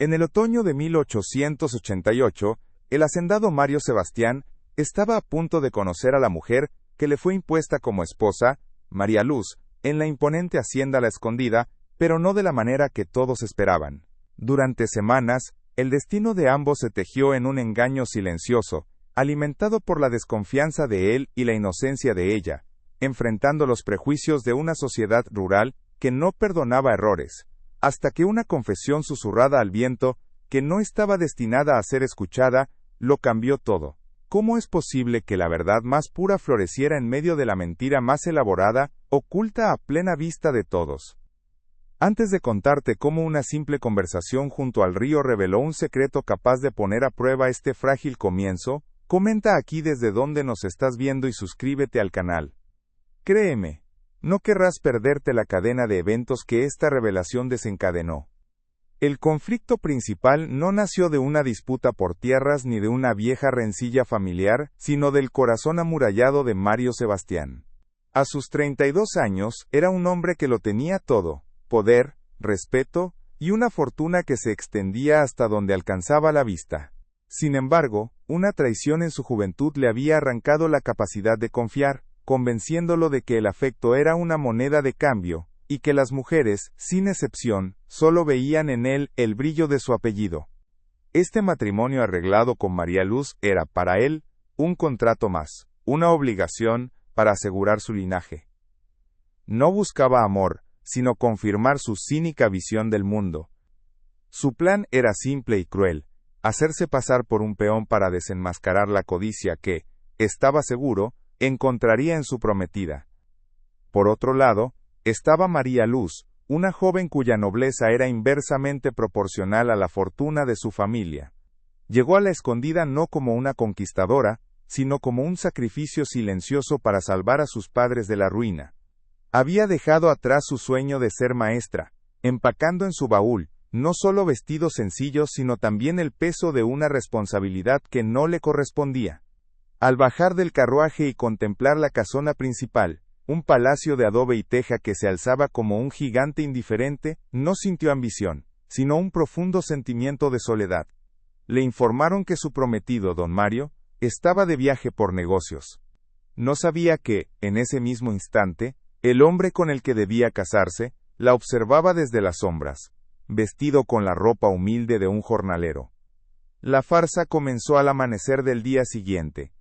En el otoño de 1888, el hacendado Mario Sebastián estaba a punto de conocer a la mujer que le fue impuesta como esposa, María Luz, en la imponente hacienda La Escondida, pero no de la manera que todos esperaban. Durante semanas, el destino de ambos se tejió en un engaño silencioso, alimentado por la desconfianza de él y la inocencia de ella, enfrentando los prejuicios de una sociedad rural que no perdonaba errores, hasta que una confesión susurrada al viento, que no estaba destinada a ser escuchada, lo cambió todo. ¿Cómo es posible que la verdad más pura floreciera en medio de la mentira más elaborada, oculta a plena vista de todos? Antes de contarte cómo una simple conversación junto al río reveló un secreto capaz de poner a prueba este frágil comienzo, comenta aquí desde dónde nos estás viendo y suscríbete al canal. Créeme, no querrás perderte la cadena de eventos que esta revelación desencadenó. El conflicto principal no nació de una disputa por tierras ni de una vieja rencilla familiar, sino del corazón amurallado de Mario Sebastián. A sus 32 años, era un hombre que lo tenía todo: poder, respeto, y una fortuna que se extendía hasta donde alcanzaba la vista. Sin embargo, una traición en su juventud le había arrancado la capacidad de confiar, convenciéndolo de que el afecto era una moneda de cambio, y que las mujeres, sin excepción, solo veían en él el brillo de su apellido. Este matrimonio arreglado con María Luz era, para él, un contrato más, una obligación, para asegurar su linaje. No buscaba amor, sino confirmar su cínica visión del mundo. Su plan era simple y cruel: hacerse pasar por un peón para desenmascarar la codicia que, estaba seguro, encontraría en su prometida. Por otro lado, estaba María Luz, una joven cuya nobleza era inversamente proporcional a la fortuna de su familia. Llegó a La Escondida no como una conquistadora, sino como un sacrificio silencioso para salvar a sus padres de la ruina. Había dejado atrás su sueño de ser maestra, empacando en su baúl, no solo vestidos sencillos sino también el peso de una responsabilidad que no le correspondía. Al bajar del carruaje y contemplar la casona principal, un palacio de adobe y teja que se alzaba como un gigante indiferente, no sintió ambición, sino un profundo sentimiento de soledad. Le informaron que su prometido, don Mario, estaba de viaje por negocios. No sabía que, en ese mismo instante, el hombre con el que debía casarse, la observaba desde las sombras, vestido con la ropa humilde de un jornalero. La farsa comenzó al amanecer del día siguiente.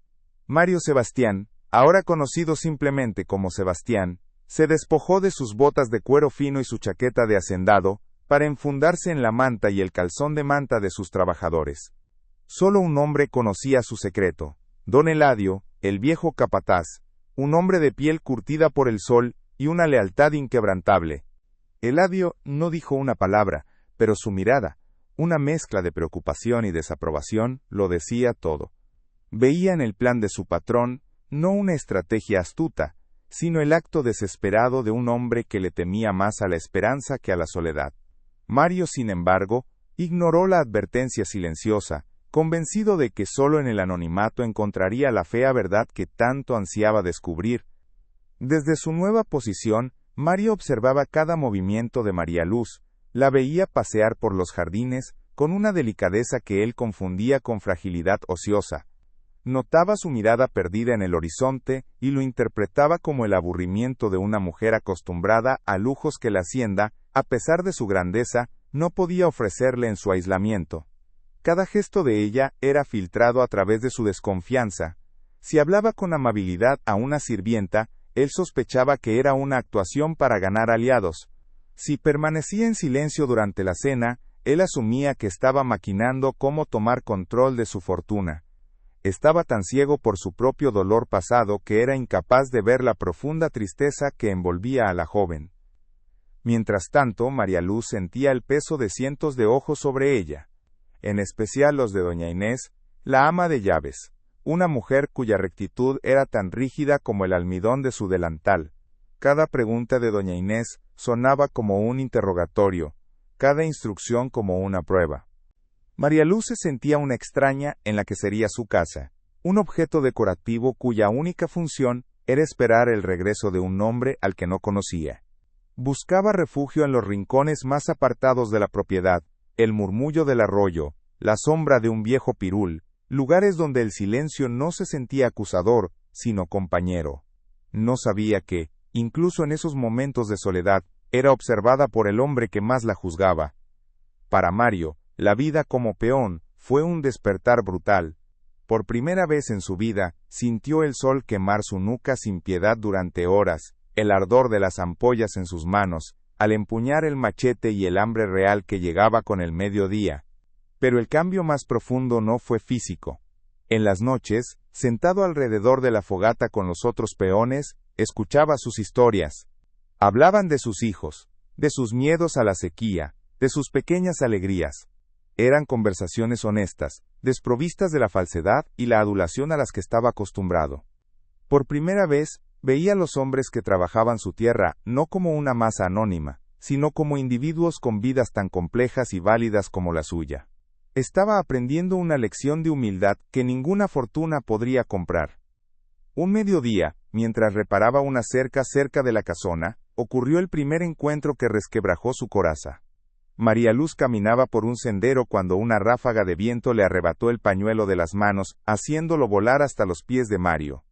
Mario Sebastián, ahora conocido simplemente como Sebastián, se despojó de sus botas de cuero fino y su chaqueta de hacendado, para enfundarse en la manta y el calzón de manta de sus trabajadores. Solo un hombre conocía su secreto: don Eladio, el viejo capataz, un hombre de piel curtida por el sol y una lealtad inquebrantable. Eladio no dijo una palabra, pero su mirada, una mezcla de preocupación y desaprobación, lo decía todo. Veía en el plan de su patrón no una estrategia astuta, sino el acto desesperado de un hombre que le temía más a la esperanza que a la soledad. Mario, sin embargo, ignoró la advertencia silenciosa, convencido de que solo en el anonimato encontraría la fea verdad que tanto ansiaba descubrir. Desde su nueva posición, Mario observaba cada movimiento de María Luz, la veía pasear por los jardines, con una delicadeza que él confundía con fragilidad ociosa. Notaba su mirada perdida en el horizonte, y lo interpretaba como el aburrimiento de una mujer acostumbrada a lujos que la hacienda, a pesar de su grandeza, no podía ofrecerle en su aislamiento. Cada gesto de ella era filtrado a través de su desconfianza. Si hablaba con amabilidad a una sirvienta, él sospechaba que era una actuación para ganar aliados. Si permanecía en silencio durante la cena, él asumía que estaba maquinando cómo tomar control de su fortuna. Estaba tan ciego por su propio dolor pasado que era incapaz de ver la profunda tristeza que envolvía a la joven. Mientras tanto, María Luz sentía el peso de cientos de ojos sobre ella, en especial los de doña Inés, la ama de llaves, una mujer cuya rectitud era tan rígida como el almidón de su delantal. Cada pregunta de doña Inés sonaba como un interrogatorio, cada instrucción como una prueba. María Luz se sentía una extraña en la que sería su casa, un objeto decorativo cuya única función era esperar el regreso de un hombre al que no conocía. Buscaba refugio en los rincones más apartados de la propiedad, el murmullo del arroyo, la sombra de un viejo pirul, lugares donde el silencio no se sentía acusador, sino compañero. No sabía que, incluso en esos momentos de soledad, era observada por el hombre que más la juzgaba. Para Mario, la vida como peón fue un despertar brutal. Por primera vez en su vida, sintió el sol quemar su nuca sin piedad durante horas, el ardor de las ampollas en sus manos, al empuñar el machete y el hambre real que llegaba con el mediodía. Pero el cambio más profundo no fue físico. En las noches, sentado alrededor de la fogata con los otros peones, escuchaba sus historias. Hablaban de sus hijos, de sus miedos a la sequía, de sus pequeñas alegrías. Eran conversaciones honestas, desprovistas de la falsedad y la adulación a las que estaba acostumbrado. Por primera vez, veía a los hombres que trabajaban su tierra no como una masa anónima, sino como individuos con vidas tan complejas y válidas como la suya. Estaba aprendiendo una lección de humildad que ninguna fortuna podría comprar. Un mediodía, mientras reparaba una cerca cerca de la casona, ocurrió el primer encuentro que resquebrajó su coraza. María Luz caminaba por un sendero cuando una ráfaga de viento le arrebató el pañuelo de las manos, haciéndolo volar hasta los pies de Mario.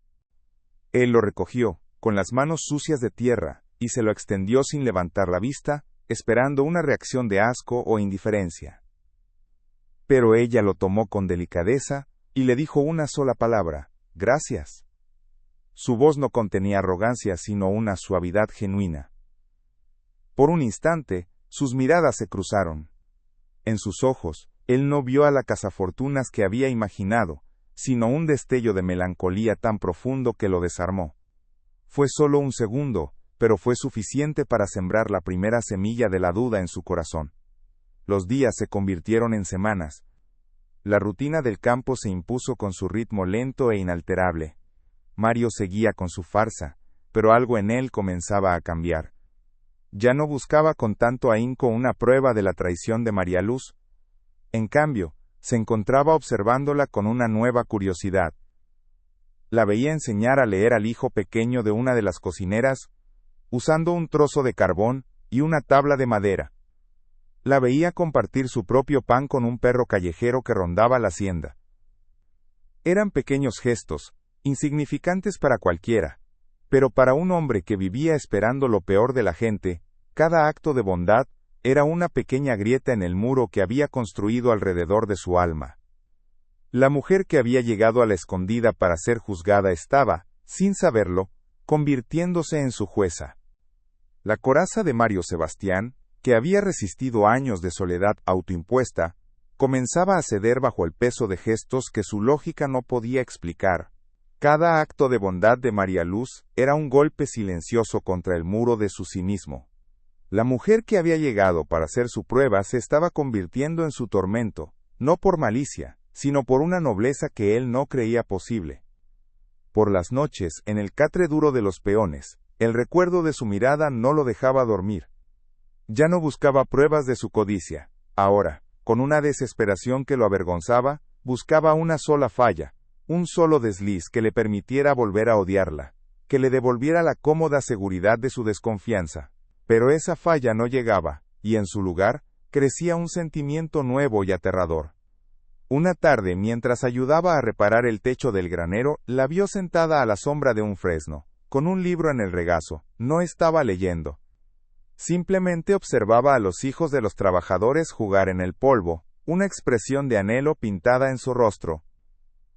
Él lo recogió, con las manos sucias de tierra, y se lo extendió sin levantar la vista, esperando una reacción de asco o indiferencia. Pero ella lo tomó con delicadeza, y le dijo una sola palabra: «Gracias». Su voz no contenía arrogancia, sino una suavidad genuina. Por un instante, sus miradas se cruzaron. En sus ojos, él no vio a la cazafortunas que había imaginado, sino un destello de melancolía tan profundo que lo desarmó. Fue solo un segundo, pero fue suficiente para sembrar la primera semilla de la duda en su corazón. Los días se convirtieron en semanas. La rutina del campo se impuso con su ritmo lento e inalterable. Mario seguía con su farsa, pero algo en él comenzaba a cambiar. Ya no buscaba con tanto ahínco una prueba de la traición de María Luz. En cambio, se encontraba observándola con una nueva curiosidad. La veía enseñar a leer al hijo pequeño de una de las cocineras, usando un trozo de carbón y una tabla de madera. La veía compartir su propio pan con un perro callejero que rondaba la hacienda. Eran pequeños gestos, insignificantes para cualquiera, pero para un hombre que vivía esperando lo peor de la gente, cada acto de bondad era una pequeña grieta en el muro que había construido alrededor de su alma. La mujer que había llegado a la escondida para ser juzgada estaba, sin saberlo, convirtiéndose en su jueza. La coraza de Mario Sebastián, que había resistido años de soledad autoimpuesta, comenzaba a ceder bajo el peso de gestos que su lógica no podía explicar. Cada acto de bondad de María Luz era un golpe silencioso contra el muro de su cinismo. La mujer que había llegado para hacer su prueba se estaba convirtiendo en su tormento, no por malicia, sino por una nobleza que él no creía posible. Por las noches, en el catre duro de los peones, el recuerdo de su mirada no lo dejaba dormir. Ya no buscaba pruebas de su codicia. Ahora, con una desesperación que lo avergonzaba, buscaba una sola falla, un solo desliz que le permitiera volver a odiarla, que le devolviera la cómoda seguridad de su desconfianza. Pero esa falla no llegaba, y en su lugar, crecía un sentimiento nuevo y aterrador. Una tarde, mientras ayudaba a reparar el techo del granero, la vio sentada a la sombra de un fresno, con un libro en el regazo. No estaba leyendo. Simplemente observaba a los hijos de los trabajadores jugar en el polvo, una expresión de anhelo pintada en su rostro.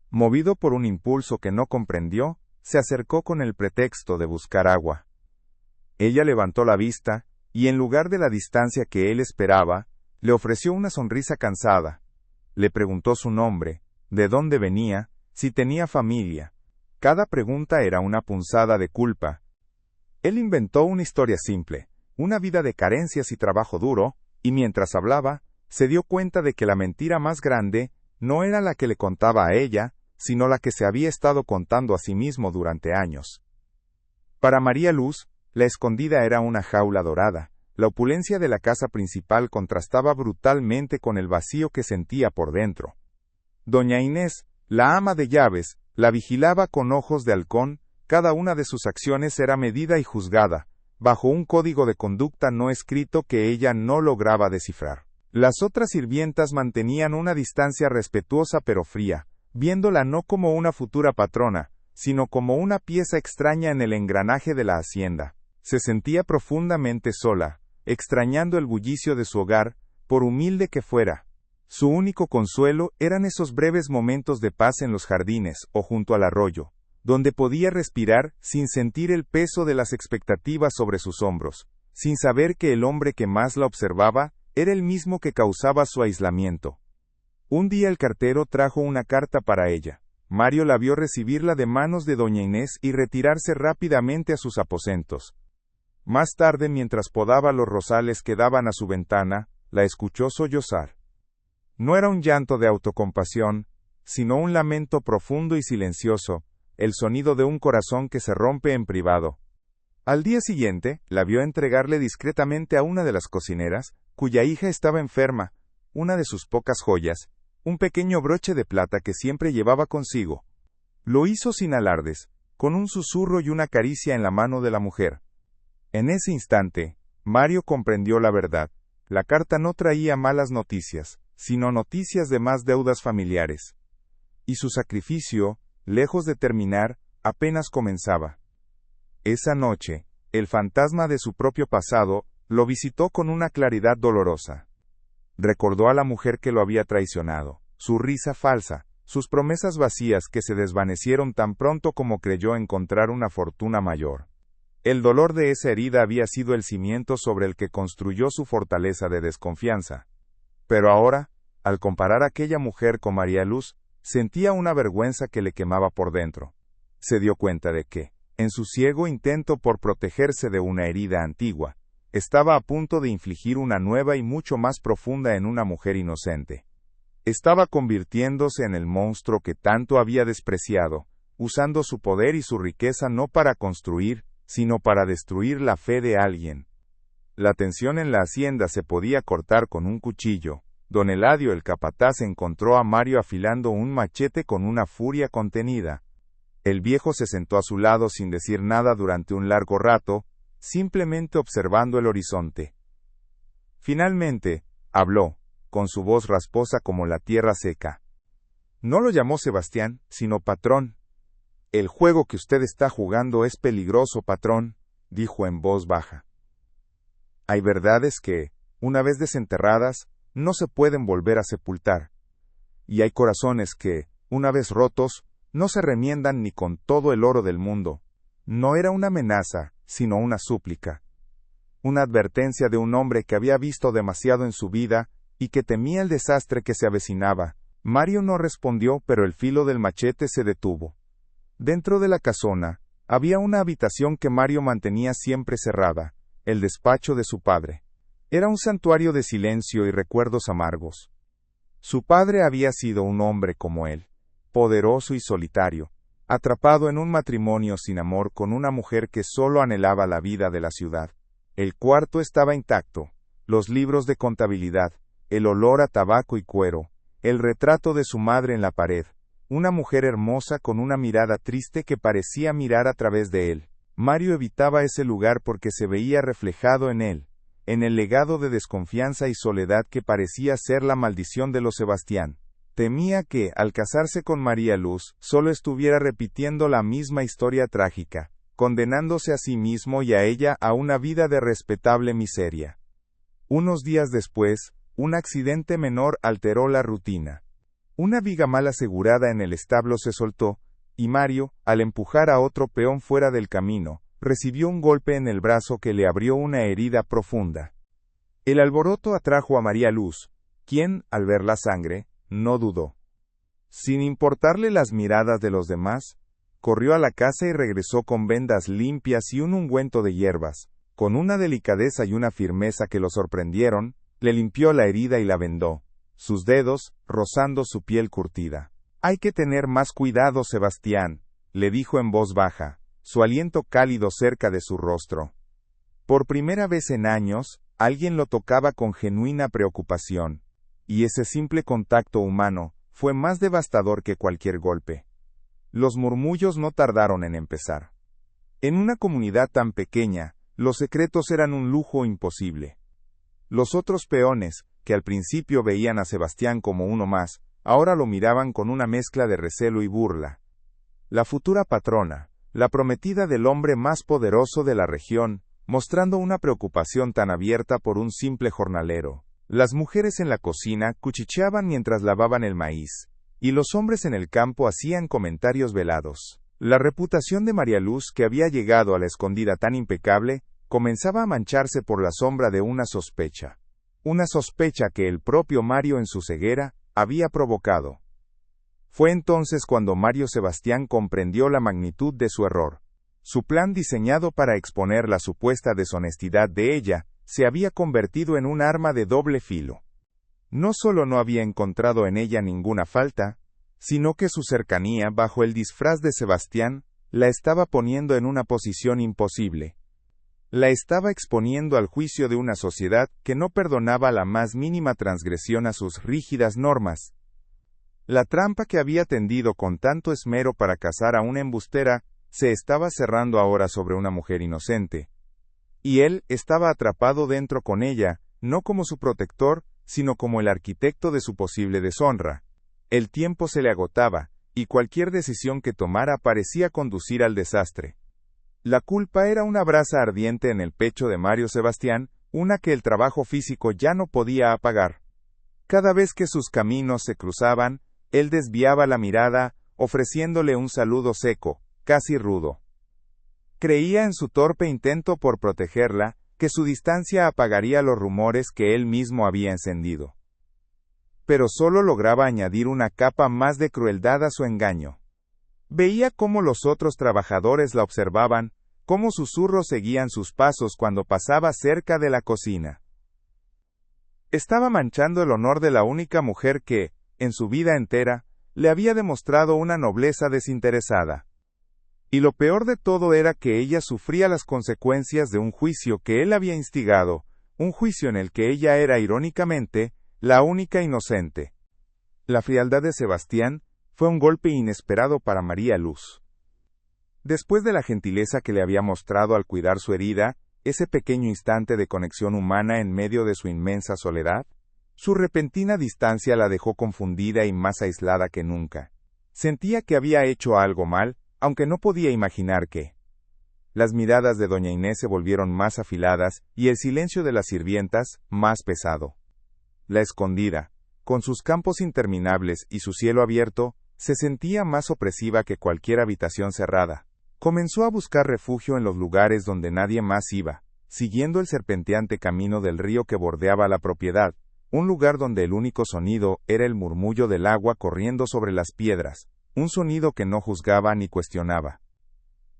Movido por un impulso que no comprendió, se acercó con el pretexto de buscar agua. Ella levantó la vista, y en lugar de la distancia que él esperaba, le ofreció una sonrisa cansada. Le preguntó su nombre, de dónde venía, si tenía familia. Cada pregunta era una punzada de culpa. Él inventó una historia simple, una vida de carencias y trabajo duro, y mientras hablaba, se dio cuenta de que la mentira más grande no era la que le contaba a ella, sino la que se había estado contando a sí mismo durante años. Para María Luz, la escondida era una jaula dorada. La opulencia de la casa principal contrastaba brutalmente con el vacío que sentía por dentro. Doña Inés, la ama de llaves, la vigilaba con ojos de halcón. Cada una de sus acciones era medida y juzgada, bajo un código de conducta no escrito que ella no lograba descifrar. Las otras sirvientas mantenían una distancia respetuosa pero fría, viéndola no como una futura patrona, sino como una pieza extraña en el engranaje de la hacienda. Se sentía profundamente sola, extrañando el bullicio de su hogar, por humilde que fuera. Su único consuelo eran esos breves momentos de paz en los jardines o junto al arroyo, donde podía respirar sin sentir el peso de las expectativas sobre sus hombros, sin saber que el hombre que más la observaba era el mismo que causaba su aislamiento. Un día el cartero trajo una carta para ella. Mario la vio recibirla de manos de doña Inés y retirarse rápidamente a sus aposentos. Más tarde, mientras podaba los rosales que daban a su ventana, la escuchó sollozar. No era un llanto de autocompasión, sino un lamento profundo y silencioso, el sonido de un corazón que se rompe en privado. Al día siguiente, la vio entregarle discretamente a una de las cocineras, cuya hija estaba enferma, una de sus pocas joyas, un pequeño broche de plata que siempre llevaba consigo. Lo hizo sin alardes, con un susurro y una caricia en la mano de la mujer. En ese instante, Mario comprendió la verdad. La carta no traía malas noticias, sino noticias de más deudas familiares. Y su sacrificio, lejos de terminar, apenas comenzaba. Esa noche, el fantasma de su propio pasado lo visitó con una claridad dolorosa. Recordó a la mujer que lo había traicionado, su risa falsa, sus promesas vacías que se desvanecieron tan pronto como creyó encontrar una fortuna mayor. El dolor de esa herida había sido el cimiento sobre el que construyó su fortaleza de desconfianza. Pero ahora, al comparar a aquella mujer con María Luz, sentía una vergüenza que le quemaba por dentro. Se dio cuenta de que, en su ciego intento por protegerse de una herida antigua, estaba a punto de infligir una nueva y mucho más profunda en una mujer inocente. Estaba convirtiéndose en el monstruo que tanto había despreciado, usando su poder y su riqueza no para construir, sino para destruir la fe de alguien. La tensión en la hacienda se podía cortar con un cuchillo. Don Eladio el capataz encontró a Mario afilando un machete con una furia contenida. El viejo se sentó a su lado sin decir nada durante un largo rato, simplemente observando el horizonte. Finalmente, habló, con su voz rasposa como la tierra seca. No lo llamó Sebastián, sino patrón. El juego que usted está jugando es peligroso, patrón, dijo en voz baja. Hay verdades que, una vez desenterradas, no se pueden volver a sepultar. Y hay corazones que, una vez rotos, no se remiendan ni con todo el oro del mundo. No era una amenaza, sino una súplica. Una advertencia de un hombre que había visto demasiado en su vida y que temía el desastre que se avecinaba. Mario no respondió, pero el filo del machete se detuvo. Dentro de la casona, había una habitación que Mario mantenía siempre cerrada, el despacho de su padre. Era un santuario de silencio y recuerdos amargos. Su padre había sido un hombre como él, poderoso y solitario, atrapado en un matrimonio sin amor con una mujer que solo anhelaba la vida de la ciudad. El cuarto estaba intacto, los libros de contabilidad, el olor a tabaco y cuero, el retrato de su madre en la pared, una mujer hermosa con una mirada triste que parecía mirar a través de él. Mario evitaba ese lugar porque se veía reflejado en él, en el legado de desconfianza y soledad que parecía ser la maldición de los Sebastián. Temía que, al casarse con María Luz, solo estuviera repitiendo la misma historia trágica, condenándose a sí mismo y a ella a una vida de respetable miseria. Unos días después, un accidente menor alteró la rutina. Una viga mal asegurada en el establo se soltó, y Mario, al empujar a otro peón fuera del camino, recibió un golpe en el brazo que le abrió una herida profunda. El alboroto atrajo a María Luz, quien, al ver la sangre, no dudó. Sin importarle las miradas de los demás, corrió a la casa y regresó con vendas limpias y un ungüento de hierbas. Con una delicadeza y una firmeza que lo sorprendieron, le limpió la herida y la vendó, sus dedos rozando su piel curtida. Hay que tener más cuidado, Sebastián, le dijo en voz baja, su aliento cálido cerca de su rostro. Por primera vez en años, alguien lo tocaba con genuina preocupación, y ese simple contacto humano fue más devastador que cualquier golpe. Los murmullos no tardaron en empezar. En una comunidad tan pequeña, los secretos eran un lujo imposible. Los otros peones, que al principio veían a Sebastián como uno más, ahora lo miraban con una mezcla de recelo y burla. La futura patrona, la prometida del hombre más poderoso de la región, mostrando una preocupación tan abierta por un simple jornalero. Las mujeres en la cocina cuchicheaban mientras lavaban el maíz, y los hombres en el campo hacían comentarios velados. La reputación de María Luz, que había llegado a la escondida tan impecable, comenzaba a mancharse por la sombra de una sospecha. Una sospecha que el propio Mario en su ceguera había provocado. Fue entonces cuando Mario Sebastián comprendió la magnitud de su error. Su plan diseñado para exponer la supuesta deshonestidad de ella, se había convertido en un arma de doble filo. No solo no había encontrado en ella ninguna falta, sino que su cercanía bajo el disfraz de Sebastián, la estaba poniendo en una posición imposible. La estaba exponiendo al juicio de una sociedad que no perdonaba la más mínima transgresión a sus rígidas normas. La trampa que había tendido con tanto esmero para cazar a una embustera, se estaba cerrando ahora sobre una mujer inocente. Y él estaba atrapado dentro con ella, no como su protector, sino como el arquitecto de su posible deshonra. El tiempo se le agotaba, y cualquier decisión que tomara parecía conducir al desastre. La culpa era una brasa ardiente en el pecho de Mario Sebastián, una que el trabajo físico ya no podía apagar. Cada vez que sus caminos se cruzaban, él desviaba la mirada, ofreciéndole un saludo seco, casi rudo. Creía en su torpe intento por protegerla, que su distancia apagaría los rumores que él mismo había encendido. Pero solo lograba añadir una capa más de crueldad a su engaño. Veía cómo los otros trabajadores la observaban, cómo susurros seguían sus pasos cuando pasaba cerca de la cocina. Estaba manchando el honor de la única mujer que, en su vida entera, le había demostrado una nobleza desinteresada. Y lo peor de todo era que ella sufría las consecuencias de un juicio que él había instigado, un juicio en el que ella era irónicamente, la única inocente. La frialdad de Sebastián fue un golpe inesperado para María Luz. Después de la gentileza que le había mostrado al cuidar su herida, ese pequeño instante de conexión humana en medio de su inmensa soledad, su repentina distancia la dejó confundida y más aislada que nunca. Sentía que había hecho algo mal, aunque no podía imaginar qué. Las miradas de doña Inés se volvieron más afiladas y el silencio de las sirvientas más pesado. La escondida, con sus campos interminables y su cielo abierto, se sentía más opresiva que cualquier habitación cerrada. Comenzó a buscar refugio en los lugares donde nadie más iba, siguiendo el serpenteante camino del río que bordeaba la propiedad, un lugar donde el único sonido era el murmullo del agua corriendo sobre las piedras, un sonido que no juzgaba ni cuestionaba.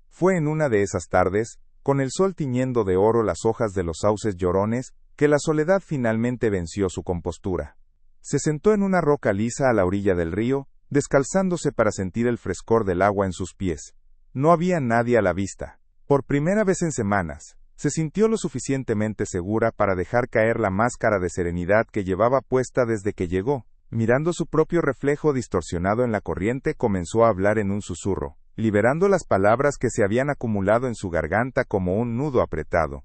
Fue en una de esas tardes, con el sol tiñendo de oro las hojas de los sauces llorones, que la soledad finalmente venció su compostura. Se sentó en una roca lisa a la orilla del río, descalzándose para sentir el frescor del agua en sus pies. No había nadie a la vista. Por primera vez en semanas, se sintió lo suficientemente segura para dejar caer la máscara de serenidad que llevaba puesta desde que llegó. Mirando su propio reflejo distorsionado en la corriente, comenzó a hablar en un susurro, liberando las palabras que se habían acumulado en su garganta como un nudo apretado.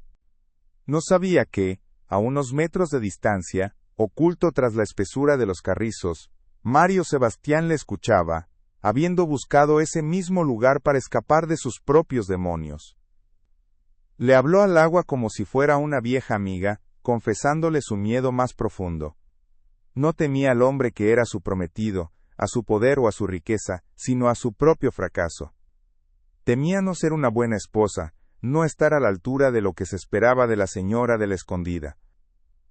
No sabía que, a unos metros de distancia, oculto tras la espesura de los carrizos, Mario Sebastián le escuchaba, habiendo buscado ese mismo lugar para escapar de sus propios demonios. Le habló al agua como si fuera una vieja amiga, confesándole su miedo más profundo. No temía al hombre que era su prometido, a su poder o a su riqueza, sino a su propio fracaso. Temía no ser una buena esposa, no estar a la altura de lo que se esperaba de la señora de la escondida.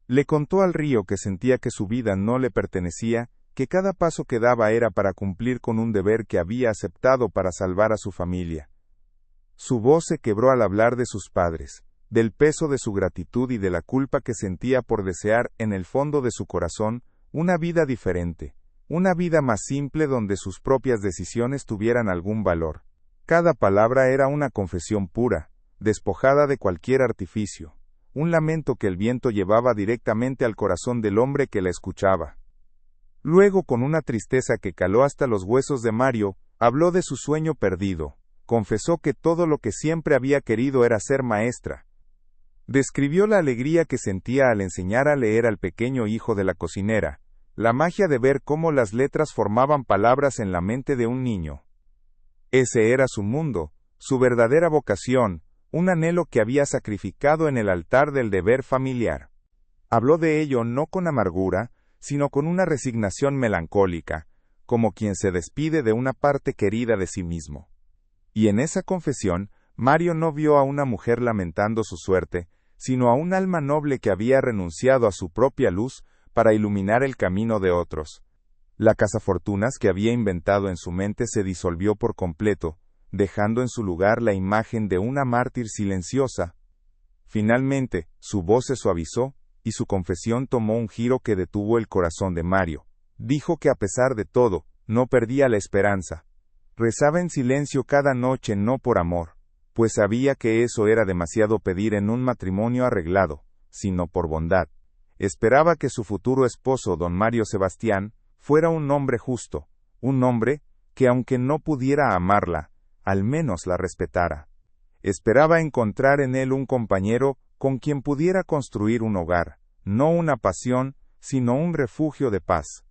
Le contó al río que sentía que su vida no le pertenecía, que cada paso que daba era para cumplir con un deber que había aceptado para salvar a su familia. Su voz se quebró al hablar de sus padres, del peso de su gratitud y de la culpa que sentía por desear, en el fondo de su corazón, una vida diferente, una vida más simple donde sus propias decisiones tuvieran algún valor. Cada palabra era una confesión pura, despojada de cualquier artificio, un lamento que el viento llevaba directamente al corazón del hombre que la escuchaba. Luego, con una tristeza que caló hasta los huesos de Mario, habló de su sueño perdido, confesó que todo lo que siempre había querido era ser maestra. Describió la alegría que sentía al enseñar a leer al pequeño hijo de la cocinera, la magia de ver cómo las letras formaban palabras en la mente de un niño. Ese era su mundo, su verdadera vocación, un anhelo que había sacrificado en el altar del deber familiar. Habló de ello no con amargura, sino con una resignación melancólica, como quien se despide de una parte querida de sí mismo. Y en esa confesión, Mario no vio a una mujer lamentando su suerte, sino a un alma noble que había renunciado a su propia luz para iluminar el camino de otros. La cazafortunas que había inventado en su mente se disolvió por completo, dejando en su lugar la imagen de una mártir silenciosa. Finalmente, su voz se suavizó, y su confesión tomó un giro que detuvo el corazón de Mario. Dijo que a pesar de todo, no perdía la esperanza. Rezaba en silencio cada noche no por amor, pues sabía que eso era demasiado pedir en un matrimonio arreglado, sino por bondad. Esperaba que su futuro esposo, don Mario Sebastián, fuera un hombre justo, un hombre que aunque no pudiera amarla, al menos la respetara. Esperaba encontrar en él un compañero con quien pudiera construir un hogar, no una pasión, sino un refugio de paz.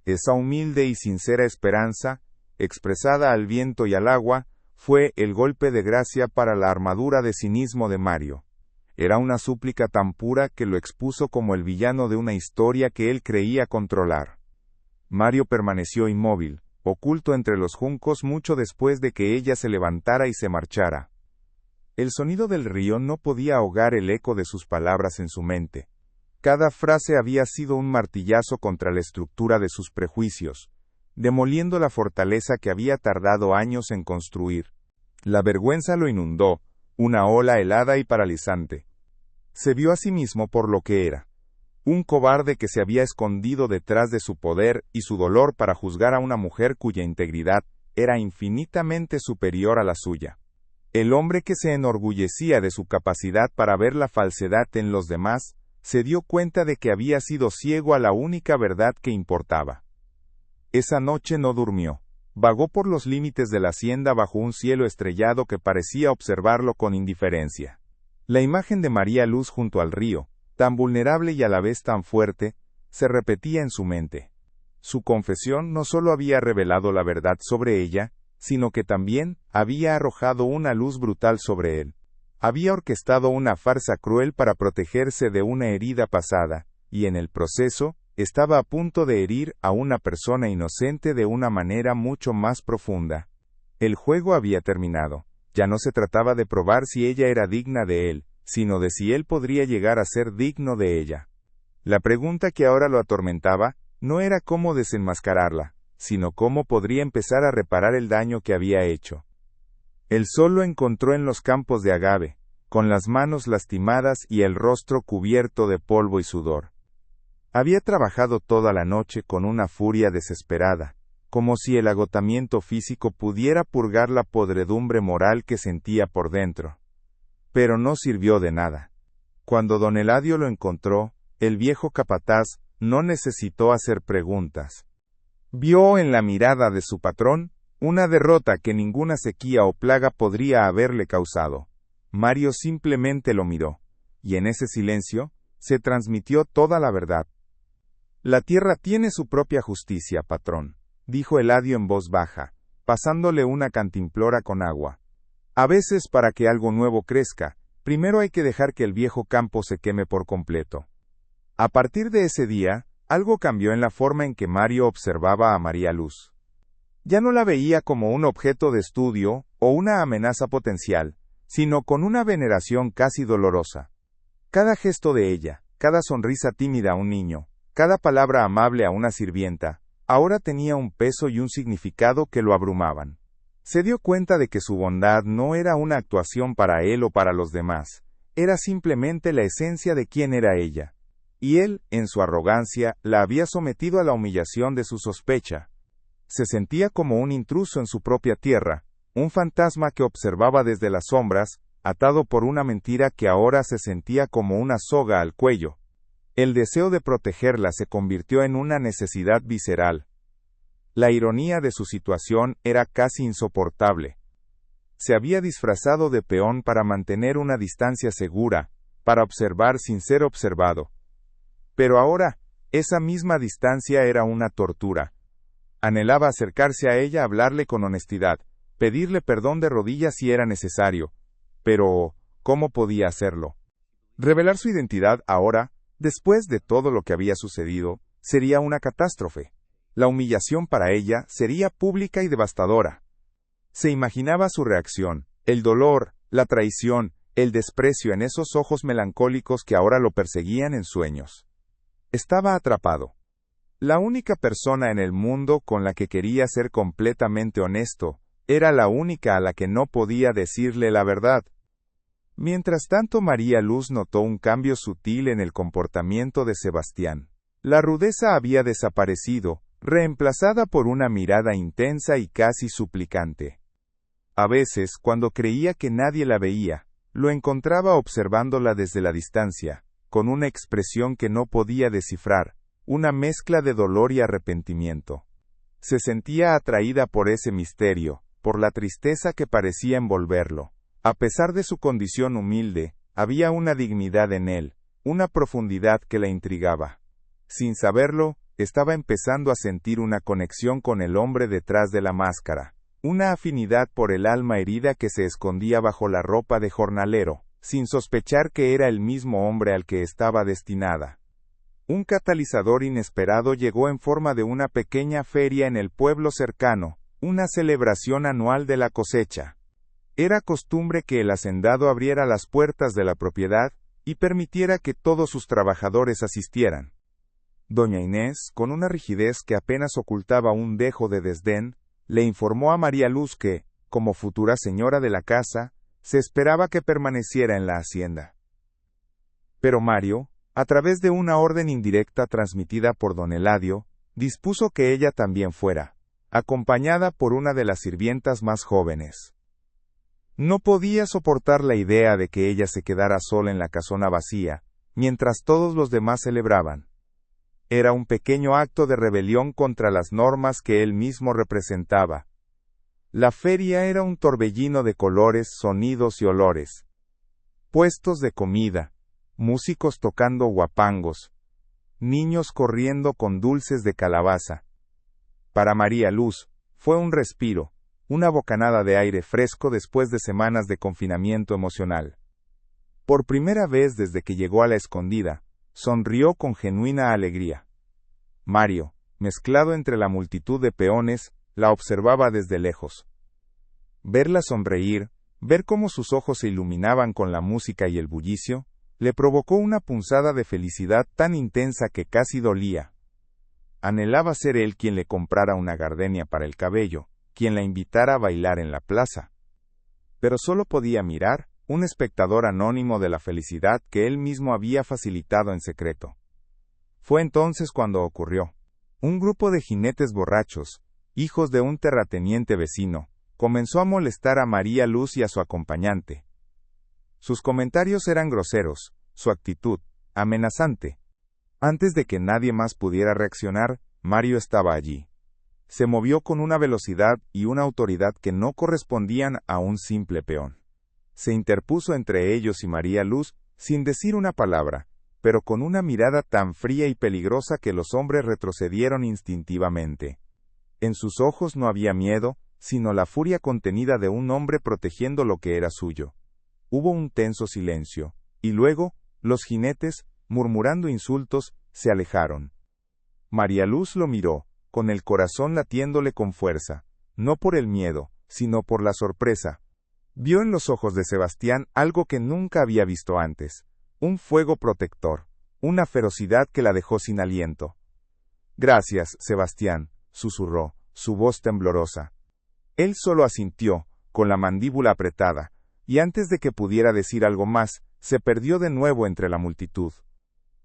Esa humilde y sincera esperanza, expresada al viento y al agua, fue el golpe de gracia para la armadura de cinismo de Mario. Era una súplica tan pura que lo expuso como el villano de una historia que él creía controlar. Mario permaneció inmóvil, oculto entre los juncos mucho después de que ella se levantara y se marchara. El sonido del río no podía ahogar el eco de sus palabras en su mente. Cada frase había sido un martillazo contra la estructura de sus prejuicios, demoliendo la fortaleza que había tardado años en construir. La vergüenza lo inundó, una ola helada y paralizante. Se vio a sí mismo por lo que era. Un cobarde que se había escondido detrás de su poder y su dolor para juzgar a una mujer cuya integridad era infinitamente superior a la suya. El hombre que se enorgullecía de su capacidad para ver la falsedad en los demás, se dio cuenta de que había sido ciego a la única verdad que importaba. Esa noche no durmió. Vagó por los límites de la hacienda bajo un cielo estrellado que parecía observarlo con indiferencia. La imagen de María Luz junto al río, tan vulnerable y a la vez tan fuerte, se repetía en su mente. Su confesión no solo había revelado la verdad sobre ella, sino que también había arrojado una luz brutal sobre él. Había orquestado una farsa cruel para protegerse de una herida pasada, y en el proceso, estaba a punto de herir a una persona inocente de una manera mucho más profunda. El juego había terminado. Ya no se trataba de probar si ella era digna de él, sino de si él podría llegar a ser digno de ella. La pregunta que ahora lo atormentaba no era cómo desenmascararla, sino cómo podría empezar a reparar el daño que había hecho. El sol lo encontró en los campos de agave, con las manos lastimadas y el rostro cubierto de polvo y sudor. Había trabajado toda la noche con una furia desesperada, como si el agotamiento físico pudiera purgar la podredumbre moral que sentía por dentro. Pero no sirvió de nada. Cuando don Eladio lo encontró, el viejo capataz no necesitó hacer preguntas. Vio en la mirada de su patrón una derrota que ninguna sequía o plaga podría haberle causado. Mario simplemente lo miró, y en ese silencio se transmitió toda la verdad. La tierra tiene su propia justicia, patrón, dijo Eladio en voz baja, pasándole una cantimplora con agua. A veces, para que algo nuevo crezca, primero hay que dejar que el viejo campo se queme por completo. A partir de ese día, algo cambió en la forma en que Mario observaba a María Luz. Ya no la veía como un objeto de estudio o una amenaza potencial, sino con una veneración casi dolorosa. Cada gesto de ella, cada sonrisa tímida a un niño, cada palabra amable a una sirvienta, ahora tenía un peso y un significado que lo abrumaban. Se dio cuenta de que su bondad no era una actuación para él o para los demás, era simplemente la esencia de quién era ella. Y él, en su arrogancia, la había sometido a la humillación de su sospecha. Se sentía como un intruso en su propia tierra, un fantasma que observaba desde las sombras, atado por una mentira que ahora se sentía como una soga al cuello. El deseo de protegerla se convirtió en una necesidad visceral. La ironía de su situación era casi insoportable. Se había disfrazado de peón para mantener una distancia segura, para observar sin ser observado. Pero ahora, esa misma distancia era una tortura. Anhelaba acercarse a ella, hablarle con honestidad, pedirle perdón de rodillas si era necesario. Pero, ¿cómo podía hacerlo? Revelar su identidad ahora, después de todo lo que había sucedido, sería una catástrofe. La humillación para ella sería pública y devastadora. Se imaginaba su reacción, el dolor, la traición, el desprecio en esos ojos melancólicos que ahora lo perseguían en sueños. Estaba atrapado. La única persona en el mundo con la que quería ser completamente honesto, era la única a la que no podía decirle la verdad. Mientras tanto, María Luz notó un cambio sutil en el comportamiento de Sebastián. La rudeza había desaparecido, reemplazada por una mirada intensa y casi suplicante. A veces, cuando creía que nadie la veía, lo encontraba observándola desde la distancia, con una expresión que no podía descifrar, una mezcla de dolor y arrepentimiento. Se sentía atraída por ese misterio, por la tristeza que parecía envolverlo. A pesar de su condición humilde, había una dignidad en él, una profundidad que la intrigaba. Sin saberlo, estaba empezando a sentir una conexión con el hombre detrás de la máscara, una afinidad por el alma herida que se escondía bajo la ropa de jornalero, sin sospechar que era el mismo hombre al que estaba destinada. Un catalizador inesperado llegó en forma de una pequeña feria en el pueblo cercano, una celebración anual de la cosecha. Era costumbre que el hacendado abriera las puertas de la propiedad y permitiera que todos sus trabajadores asistieran. Doña Inés, con una rigidez que apenas ocultaba un dejo de desdén, le informó a María Luz que, como futura señora de la casa, se esperaba que permaneciera en la hacienda. Pero Mario, a través de una orden indirecta transmitida por don Eladio, dispuso que ella también fuera, acompañada por una de las sirvientas más jóvenes. No podía soportar la idea de que ella se quedara sola en la casona vacía, mientras todos los demás celebraban. Era un pequeño acto de rebelión contra las normas que él mismo representaba. La feria era un torbellino de colores, sonidos y olores. Puestos de comida, músicos tocando guapangos, niños corriendo con dulces de calabaza. Para María Luz, fue un respiro, una bocanada de aire fresco después de semanas de confinamiento emocional. Por primera vez desde que llegó a la escondida, sonrió con genuina alegría. Mario, mezclado entre la multitud de peones, la observaba desde lejos. Verla sonreír, ver cómo sus ojos se iluminaban con la música y el bullicio, le provocó una punzada de felicidad tan intensa que casi dolía. Anhelaba ser él quien le comprara una gardenia para el cabello, quien la invitara a bailar en la plaza. Pero solo podía mirar, un espectador anónimo de la felicidad que él mismo había facilitado en secreto. Fue entonces cuando ocurrió. Un grupo de jinetes borrachos, hijos de un terrateniente vecino, comenzó a molestar a María Luz y a su acompañante. Sus comentarios eran groseros, su actitud, amenazante. Antes de que nadie más pudiera reaccionar, Mario estaba allí. Se movió con una velocidad y una autoridad que no correspondían a un simple peón. Se interpuso entre ellos y María Luz, sin decir una palabra, pero con una mirada tan fría y peligrosa que los hombres retrocedieron instintivamente. En sus ojos no había miedo, sino la furia contenida de un hombre protegiendo lo que era suyo. Hubo un tenso silencio, y luego, los jinetes, murmurando insultos, se alejaron. María Luz lo miró, con el corazón latiéndole con fuerza, no por el miedo, sino por la sorpresa. Vio en los ojos de Sebastián algo que nunca había visto antes, un fuego protector, una ferocidad que la dejó sin aliento. «Gracias, Sebastián», susurró, su voz temblorosa. Él solo asintió, con la mandíbula apretada, y antes de que pudiera decir algo más, se perdió de nuevo entre la multitud.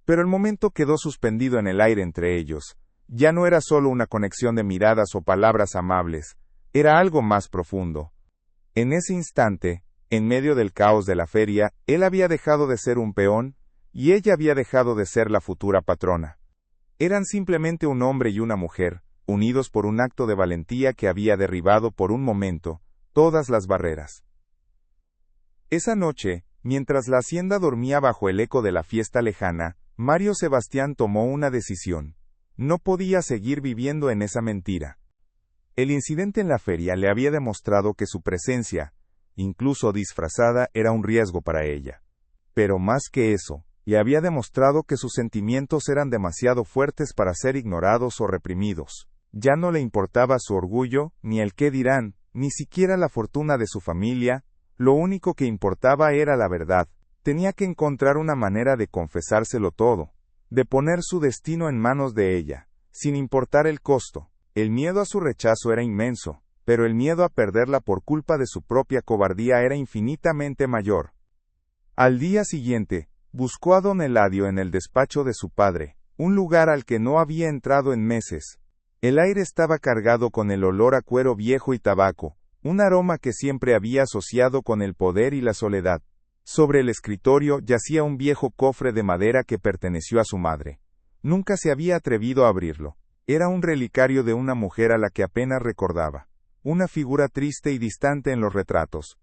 Pero el momento quedó suspendido en el aire entre ellos. Ya no era solo una conexión de miradas o palabras amables, era algo más profundo. En ese instante, en medio del caos de la feria, él había dejado de ser un peón, y ella había dejado de ser la futura patrona. Eran simplemente un hombre y una mujer, unidos por un acto de valentía que había derribado por un momento todas las barreras. Esa noche, Mientras la hacienda dormía bajo el eco de la fiesta lejana, Mario Sebastián tomó una decisión. No podía seguir viviendo en esa mentira. El incidente en la feria le había demostrado que su presencia, incluso disfrazada, era un riesgo para ella. Pero más que eso, le había demostrado que sus sentimientos eran demasiado fuertes para ser ignorados o reprimidos. Ya no le importaba su orgullo, ni el qué dirán, ni siquiera la fortuna de su familia. Lo único que importaba era la verdad. Tenía que encontrar una manera de confesárselo todo, de poner su destino en manos de ella, sin importar el costo. El miedo a su rechazo era inmenso, pero el miedo a perderla por culpa de su propia cobardía era infinitamente mayor. Al día siguiente, buscó a don Eladio en el despacho de su padre, un lugar al que no había entrado en meses. El aire estaba cargado con el olor a cuero viejo y tabaco, un aroma que siempre había asociado con el poder y la soledad. Sobre el escritorio yacía un viejo cofre de madera que perteneció a su madre. Nunca se había atrevido a abrirlo. Era un relicario de una mujer a la que apenas recordaba, una figura triste y distante en los retratos.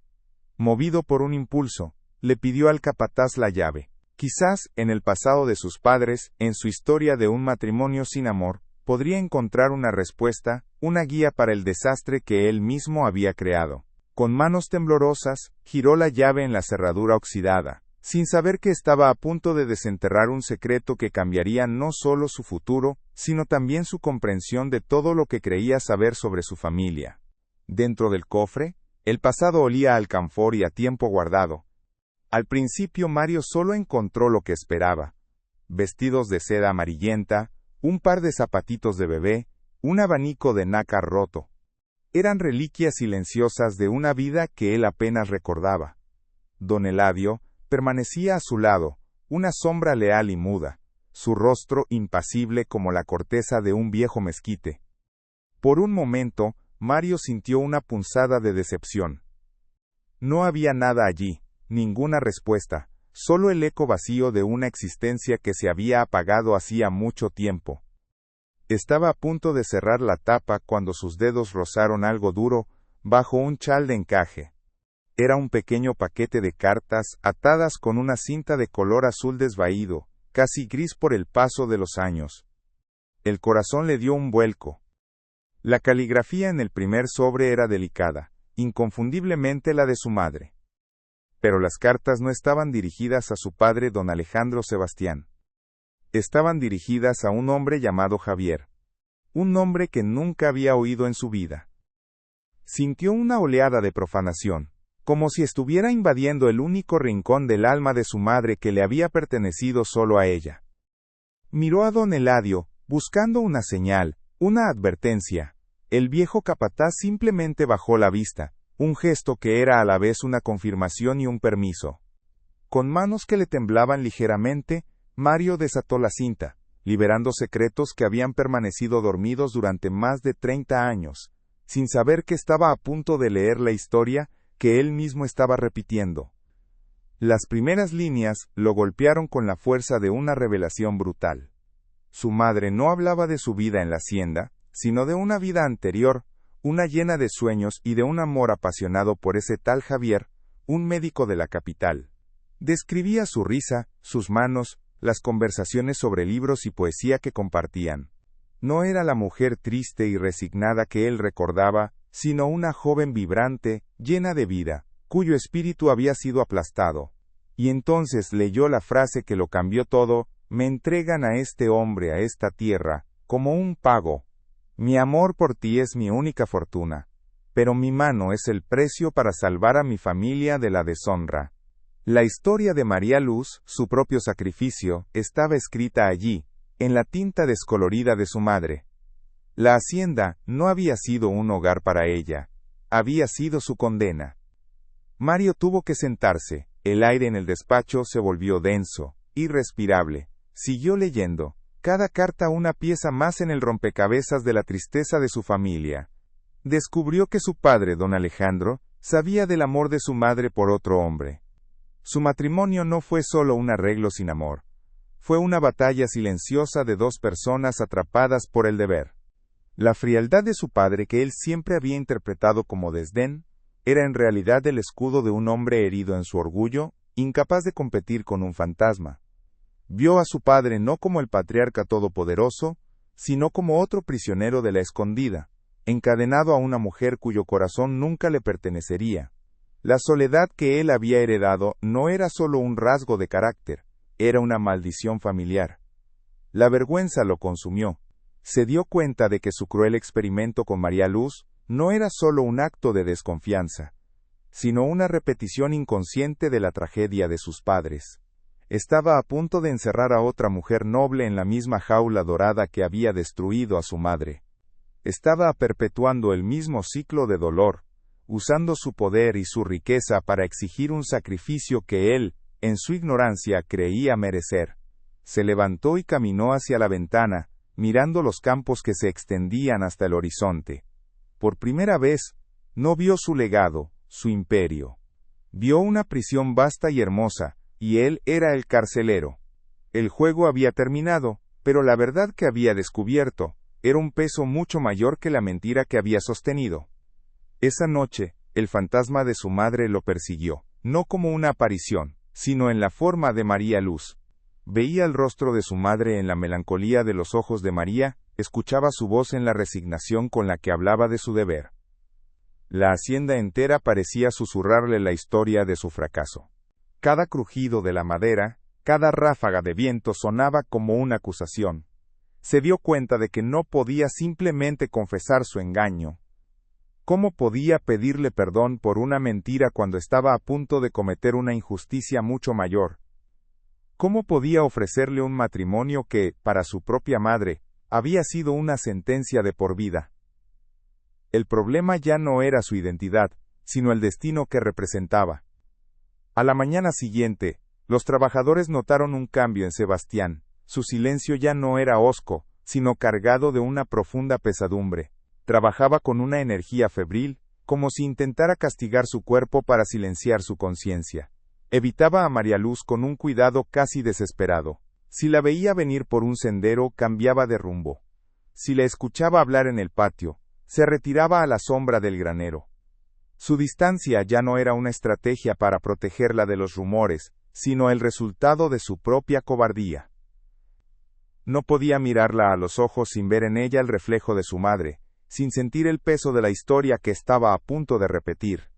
Movido por un impulso, le pidió al capataz la llave. Quizás, en el pasado de sus padres, en su historia de un matrimonio sin amor, podría encontrar una respuesta, una guía para el desastre que él mismo había creado. Con manos temblorosas, giró la llave en la cerradura oxidada, sin saber que estaba a punto de desenterrar un secreto que cambiaría no solo su futuro, sino también su comprensión de todo lo que creía saber sobre su familia. Dentro del cofre, el pasado olía a alcanfor y a tiempo guardado. Al principio Mario solo encontró lo que esperaba: vestidos de seda amarillenta, un par de zapatitos de bebé, un abanico de nácar roto. Eran reliquias silenciosas de una vida que él apenas recordaba. Don Eladio permanecía a su lado, una sombra leal y muda, su rostro impasible como la corteza de un viejo mezquite. Por un momento, Mario sintió una punzada de decepción. No había nada allí, ninguna respuesta, solo el eco vacío de una existencia que se había apagado hacía mucho tiempo. Estaba a punto de cerrar la tapa cuando sus dedos rozaron algo duro, bajo un chal de encaje. Era un pequeño paquete de cartas, atadas con una cinta de color azul desvaído, casi gris por el paso de los años. El corazón le dio un vuelco. La caligrafía en el primer sobre era delicada, inconfundiblemente la de su madre. Pero las cartas no estaban dirigidas a su padre don Alejandro Sebastián. Estaban dirigidas a un hombre llamado Javier. Un nombre que nunca había oído en su vida. Sintió una oleada de profanación, como si estuviera invadiendo el único rincón del alma de su madre que le había pertenecido solo a ella. Miró a don Eladio, buscando una señal, una advertencia. El viejo capataz simplemente bajó la vista, un gesto que era a la vez una confirmación y un permiso. Con manos que le temblaban ligeramente, Mario desató la cinta, liberando secretos que habían permanecido dormidos durante más de 30 años, sin saber que estaba a punto de leer la historia que él mismo estaba repitiendo. Las primeras líneas lo golpearon con la fuerza de una revelación brutal. Su madre no hablaba de su vida en la hacienda, sino de una vida anterior, una llena de sueños y de un amor apasionado por ese tal Javier, un médico de la capital. Describía su risa, sus manos, las conversaciones sobre libros y poesía que compartían. No era la mujer triste y resignada que él recordaba, sino una joven vibrante, llena de vida, cuyo espíritu había sido aplastado. Y entonces leyó la frase que lo cambió todo: me entregan a este hombre, a esta tierra, como un pago. Mi amor por ti es mi única fortuna, pero mi mano es el precio para salvar a mi familia de la deshonra. La historia de María Luz, su propio sacrificio, estaba escrita allí, en la tinta descolorida de su madre. La hacienda no había sido un hogar para ella, había sido su condena. Mario tuvo que sentarse, el aire en el despacho se volvió denso, irrespirable. Siguió leyendo, cada carta una pieza más en el rompecabezas de la tristeza de su familia. Descubrió que su padre, don Alejandro, sabía del amor de su madre por otro hombre. Su matrimonio no fue solo un arreglo sin amor. Fue una batalla silenciosa de dos personas atrapadas por el deber. La frialdad de su padre, que él siempre había interpretado como desdén, era en realidad el escudo de un hombre herido en su orgullo incapaz de competir con un fantasma. Vio a su padre no como el patriarca todopoderoso, sino como otro prisionero de la escondida, encadenado a una mujer cuyo corazón nunca le pertenecería. La soledad que él había heredado no era solo un rasgo de carácter, era una maldición familiar. La vergüenza lo consumió. Se dio cuenta de que su cruel experimento con María Luz no era solo un acto de desconfianza, sino una repetición inconsciente de la tragedia de sus padres. Estaba a punto de encerrar a otra mujer noble en la misma jaula dorada que había destruido a su madre. Estaba perpetuando el mismo ciclo de dolor, usando su poder y su riqueza para exigir un sacrificio que él, en su ignorancia, creía merecer. Se levantó y caminó hacia la ventana, mirando los campos que se extendían hasta el horizonte. Por primera vez, no vio su legado, su imperio. Vio una prisión vasta y hermosa, y él era el carcelero. El juego había terminado, pero la verdad que había descubierto era un peso mucho mayor que la mentira que había sostenido. Esa noche, el fantasma de su madre lo persiguió, no como una aparición, sino en la forma de María Luz. Veía el rostro de su madre en la melancolía de los ojos de María, escuchaba su voz en la resignación con la que hablaba de su deber. La hacienda entera parecía susurrarle la historia de su fracaso. Cada crujido de la madera, cada ráfaga de viento sonaba como una acusación. Se dio cuenta de que no podía simplemente confesar su engaño. ¿Cómo podía pedirle perdón por una mentira cuando estaba a punto de cometer una injusticia mucho mayor? ¿Cómo podía ofrecerle un matrimonio que, para su propia madre, había sido una sentencia de por vida? El problema ya no era su identidad, sino el destino que representaba. A la mañana siguiente, los trabajadores notaron un cambio en Sebastián. Su silencio ya no era hosco, sino cargado de una profunda pesadumbre. Trabajaba con una energía febril, como si intentara castigar su cuerpo para silenciar su conciencia. Evitaba a María Luz con un cuidado casi desesperado. Si la veía venir por un sendero, cambiaba de rumbo. Si la escuchaba hablar en el patio, se retiraba a la sombra del granero. Su distancia ya no era una estrategia para protegerla de los rumores, sino el resultado de su propia cobardía. No podía mirarla a los ojos sin ver en ella el reflejo de su madre, sin sentir el peso de la historia que estaba a punto de repetir.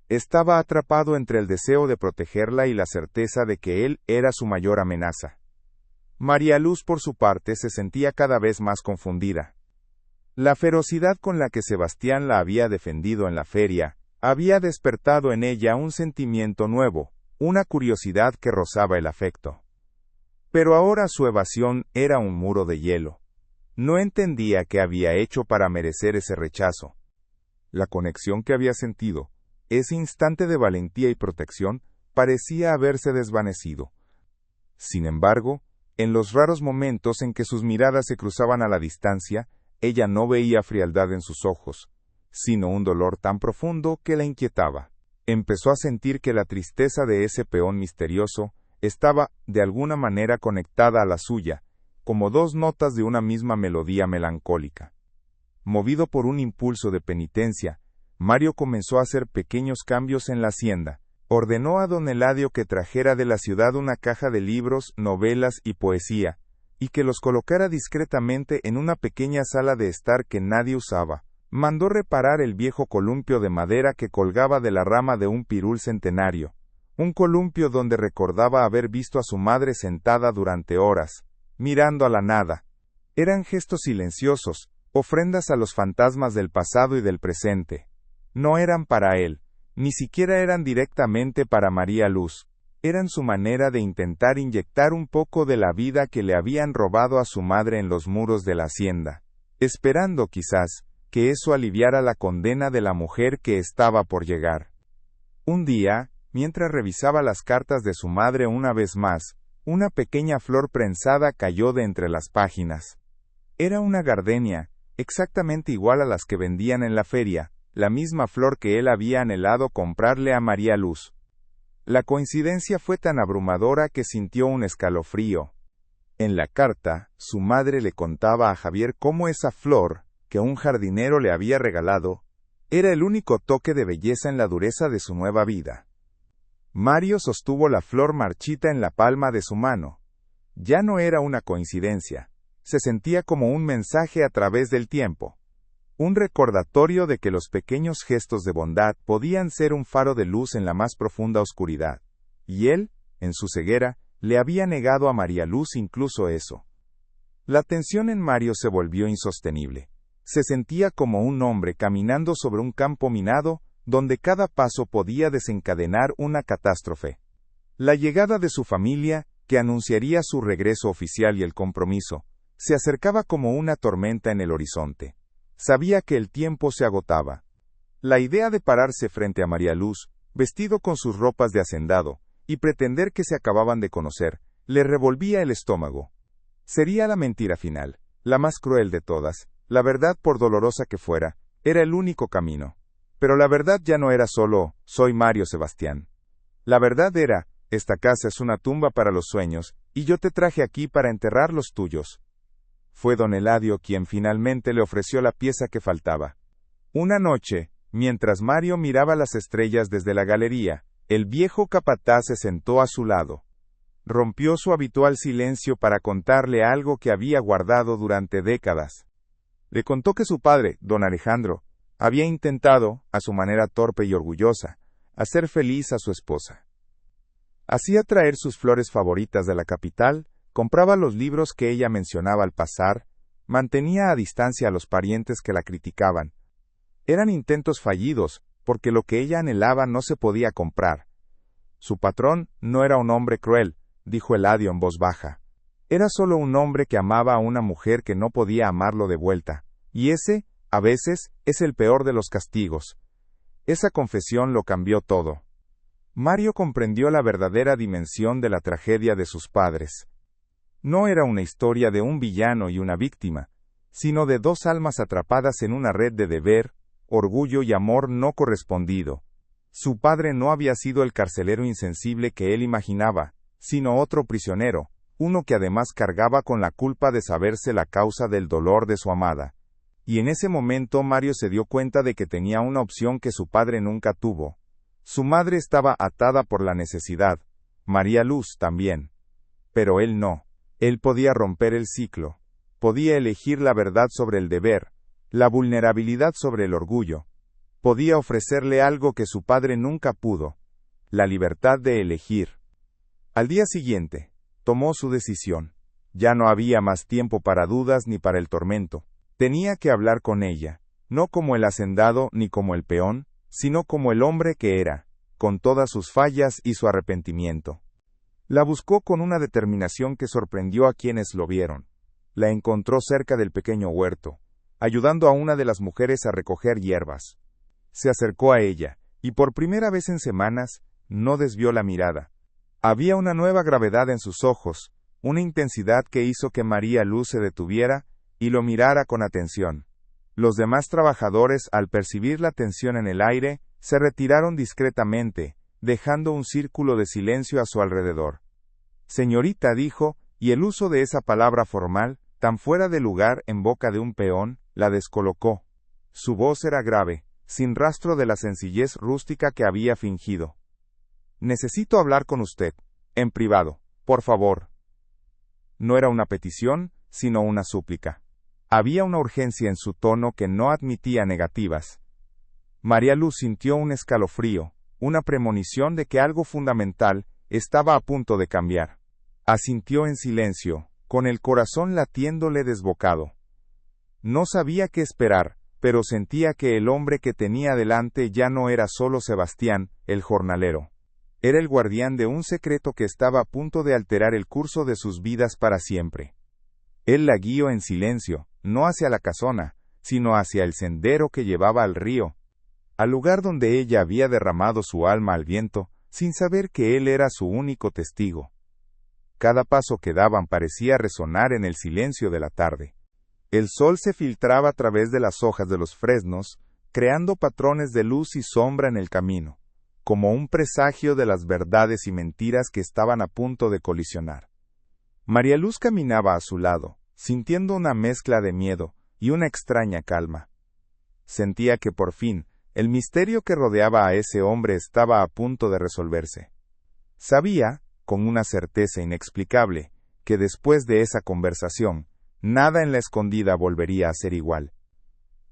Estaba atrapado entre el deseo de protegerla y la certeza de que él era su mayor amenaza. María Luz, por su parte, se sentía cada vez más confundida. La ferocidad con la que Sebastián la había defendido en la feria, había despertado en ella un sentimiento nuevo, una curiosidad que rozaba el afecto. Pero ahora su evasión era un muro de hielo. No entendía qué había hecho para merecer ese rechazo. La conexión que había sentido, ese instante de valentía y protección, parecía haberse desvanecido. Sin embargo, en los raros momentos en que sus miradas se cruzaban a la distancia, ella no veía frialdad en sus ojos, sino un dolor tan profundo que la inquietaba. Empezó a sentir que la tristeza de ese peón misterioso estaba, de alguna manera, conectada a la suya, como dos notas de una misma melodía melancólica. Movido por un impulso de penitencia, Mario comenzó a hacer pequeños cambios en la hacienda. Ordenó a don Eladio que trajera de la ciudad una caja de libros, novelas y poesía, y que los colocara discretamente en una pequeña sala de estar que nadie usaba. Mandó reparar el viejo columpio de madera que colgaba de la rama de un pirul centenario, un columpio donde recordaba haber visto a su madre sentada durante horas, mirando a la nada. Eran gestos silenciosos, ofrendas a los fantasmas del pasado y del presente. No eran para él, ni siquiera eran directamente para María Luz. Eran su manera de intentar inyectar un poco de la vida que le habían robado a su madre en los muros de la hacienda, esperando quizás que eso aliviara la condena de la mujer que estaba por llegar. Un día, mientras revisaba las cartas de su madre una vez más, una pequeña flor prensada cayó de entre las páginas. Era una gardenia, exactamente igual a las que vendían en la feria, la misma flor que él había anhelado comprarle a María Luz. La coincidencia fue tan abrumadora que sintió un escalofrío. En la carta, su madre le contaba a Javier cómo esa flor, que un jardinero le había regalado, era el único toque de belleza en la dureza de su nueva vida. Mario sostuvo la flor marchita en la palma de su mano. Ya no era una coincidencia. Se sentía como un mensaje a través del tiempo. Un recordatorio de que los pequeños gestos de bondad podían ser un faro de luz en la más profunda oscuridad. Y él, en su ceguera, le había negado a María Luz incluso eso. La tensión en Mario se volvió insostenible. Se sentía como un hombre caminando sobre un campo minado, donde cada paso podía desencadenar una catástrofe. La llegada de su familia, que anunciaría su regreso oficial y el compromiso, se acercaba como una tormenta en el horizonte. Sabía que el tiempo se agotaba. La idea de pararse frente a María Luz, vestido con sus ropas de hacendado, y pretender que se acababan de conocer, le revolvía el estómago. Sería la mentira final, la más cruel de todas. La verdad, por dolorosa que fuera, era el único camino. Pero la verdad ya no era solo, soy Mario Sebastián. La verdad era, esta casa es una tumba para los sueños, y yo te traje aquí para enterrar los tuyos. Fue don Eladio quien finalmente le ofreció la pieza que faltaba. Una noche, mientras Mario miraba las estrellas desde la galería, el viejo capataz se sentó a su lado. Rompió su habitual silencio para contarle algo que había guardado durante décadas. Le contó que su padre, don Alejandro, había intentado, a su manera torpe y orgullosa, hacer feliz a su esposa. Hacía traer sus flores favoritas de la capital, compraba los libros que ella mencionaba al pasar, mantenía a distancia a los parientes que la criticaban. Eran intentos fallidos, porque lo que ella anhelaba no se podía comprar. Su patrón no era un hombre cruel, dijo Eladio en voz baja. Era solo un hombre que amaba a una mujer que no podía amarlo de vuelta, y ese, a veces, es el peor de los castigos. Esa confesión lo cambió todo. Mario comprendió la verdadera dimensión de la tragedia de sus padres. No era una historia de un villano y una víctima, sino de dos almas atrapadas en una red de deber, orgullo y amor no correspondido. Su padre no había sido el carcelero insensible que él imaginaba, sino otro prisionero, uno que además cargaba con la culpa de saberse la causa del dolor de su amada. Y en ese momento Mario se dio cuenta de que tenía una opción que su padre nunca tuvo. Su madre estaba atada por la necesidad, María Luz también. Pero él no. Él podía romper el ciclo. Podía elegir la verdad sobre el deber, la vulnerabilidad sobre el orgullo. Podía ofrecerle algo que su padre nunca pudo, la libertad de elegir. Al día siguiente, tomó su decisión. Ya no había más tiempo para dudas ni para el tormento. Tenía que hablar con ella, no como el hacendado ni como el peón, sino como el hombre que era, con todas sus fallas y su arrepentimiento. La buscó con una determinación que sorprendió a quienes lo vieron. La encontró cerca del pequeño huerto, ayudando a una de las mujeres a recoger hierbas. Se acercó a ella, y por primera vez en semanas, no desvió la mirada. Había una nueva gravedad en sus ojos, una intensidad que hizo que María Luz se detuviera y lo mirara con atención. Los demás trabajadores, al percibir la tensión en el aire, se retiraron discretamente, dejando un círculo de silencio a su alrededor. Señorita, dijo, y el uso de esa palabra formal, tan fuera de lugar en boca de un peón, la descolocó. Su voz era grave, sin rastro de la sencillez rústica que había fingido. Necesito hablar con usted, en privado, por favor. No era una petición, sino una súplica. Había una urgencia en su tono que no admitía negativas. María Luz sintió un escalofrío, una premonición de que algo fundamental estaba a punto de cambiar. Asintió en silencio, con el corazón latiéndole desbocado. No sabía qué esperar, pero sentía que el hombre que tenía delante ya no era solo Sebastián, el jornalero. Era el guardián de un secreto que estaba a punto de alterar el curso de sus vidas para siempre. Él la guió en silencio, no hacia la casona, sino hacia el sendero que llevaba al río, al lugar donde ella había derramado su alma al viento, sin saber que él era su único testigo. Cada paso que daban parecía resonar en el silencio de la tarde. El sol se filtraba a través de las hojas de los fresnos, creando patrones de luz y sombra en el camino, como un presagio de las verdades y mentiras que estaban a punto de colisionar. María Luz caminaba a su lado, sintiendo una mezcla de miedo y una extraña calma. Sentía que por fin, el misterio que rodeaba a ese hombre estaba a punto de resolverse. Sabía, con una certeza inexplicable, que después de esa conversación, nada en la escondida volvería a ser igual.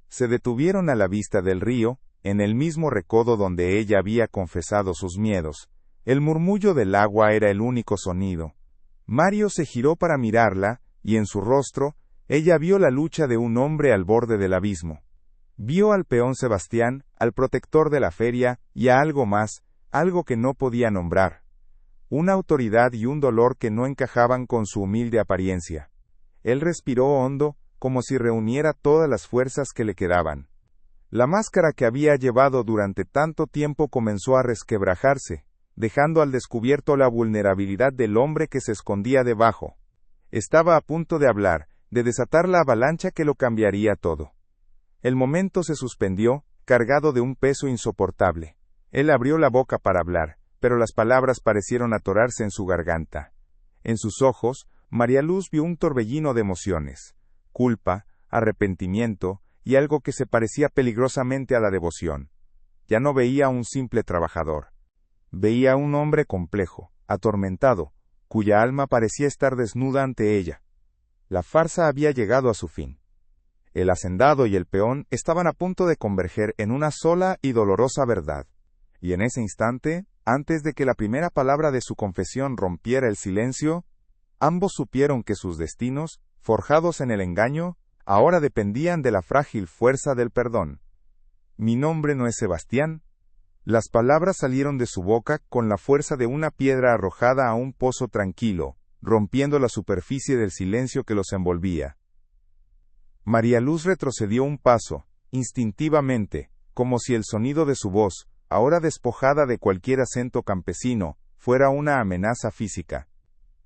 Se detuvieron a la vista del río, en el mismo recodo donde ella había confesado sus miedos. El murmullo del agua era el único sonido. Mario se giró para mirarla, y en su rostro, ella vio la lucha de un hombre al borde del abismo. Vio al peón Sebastián, al protector de la feria, y a algo más, algo que no podía nombrar. Una autoridad y un dolor que no encajaban con su humilde apariencia. Él respiró hondo, como si reuniera todas las fuerzas que le quedaban. La máscara que había llevado durante tanto tiempo comenzó a resquebrajarse, dejando al descubierto la vulnerabilidad del hombre que se escondía debajo. Estaba a punto de hablar, de desatar la avalancha que lo cambiaría todo. El momento se suspendió, cargado de un peso insoportable. Él abrió la boca para hablar, pero las palabras parecieron atorarse en su garganta. En sus ojos, María Luz vio un torbellino de emociones: culpa, arrepentimiento, y algo que se parecía peligrosamente a la devoción. Ya no veía a un simple trabajador. Veía a un hombre complejo, atormentado, cuya alma parecía estar desnuda ante ella. La farsa había llegado a su fin. El hacendado y el peón estaban a punto de converger en una sola y dolorosa verdad. Y en ese instante, antes de que la primera palabra de su confesión rompiera el silencio, ambos supieron que sus destinos, forjados en el engaño, ahora dependían de la frágil fuerza del perdón. «Mi nombre no es Sebastián». Las palabras salieron de su boca con la fuerza de una piedra arrojada a un pozo tranquilo, rompiendo la superficie del silencio que los envolvía. María Luz retrocedió un paso, instintivamente, como si el sonido de su voz, ahora despojada de cualquier acento campesino, fuera una amenaza física.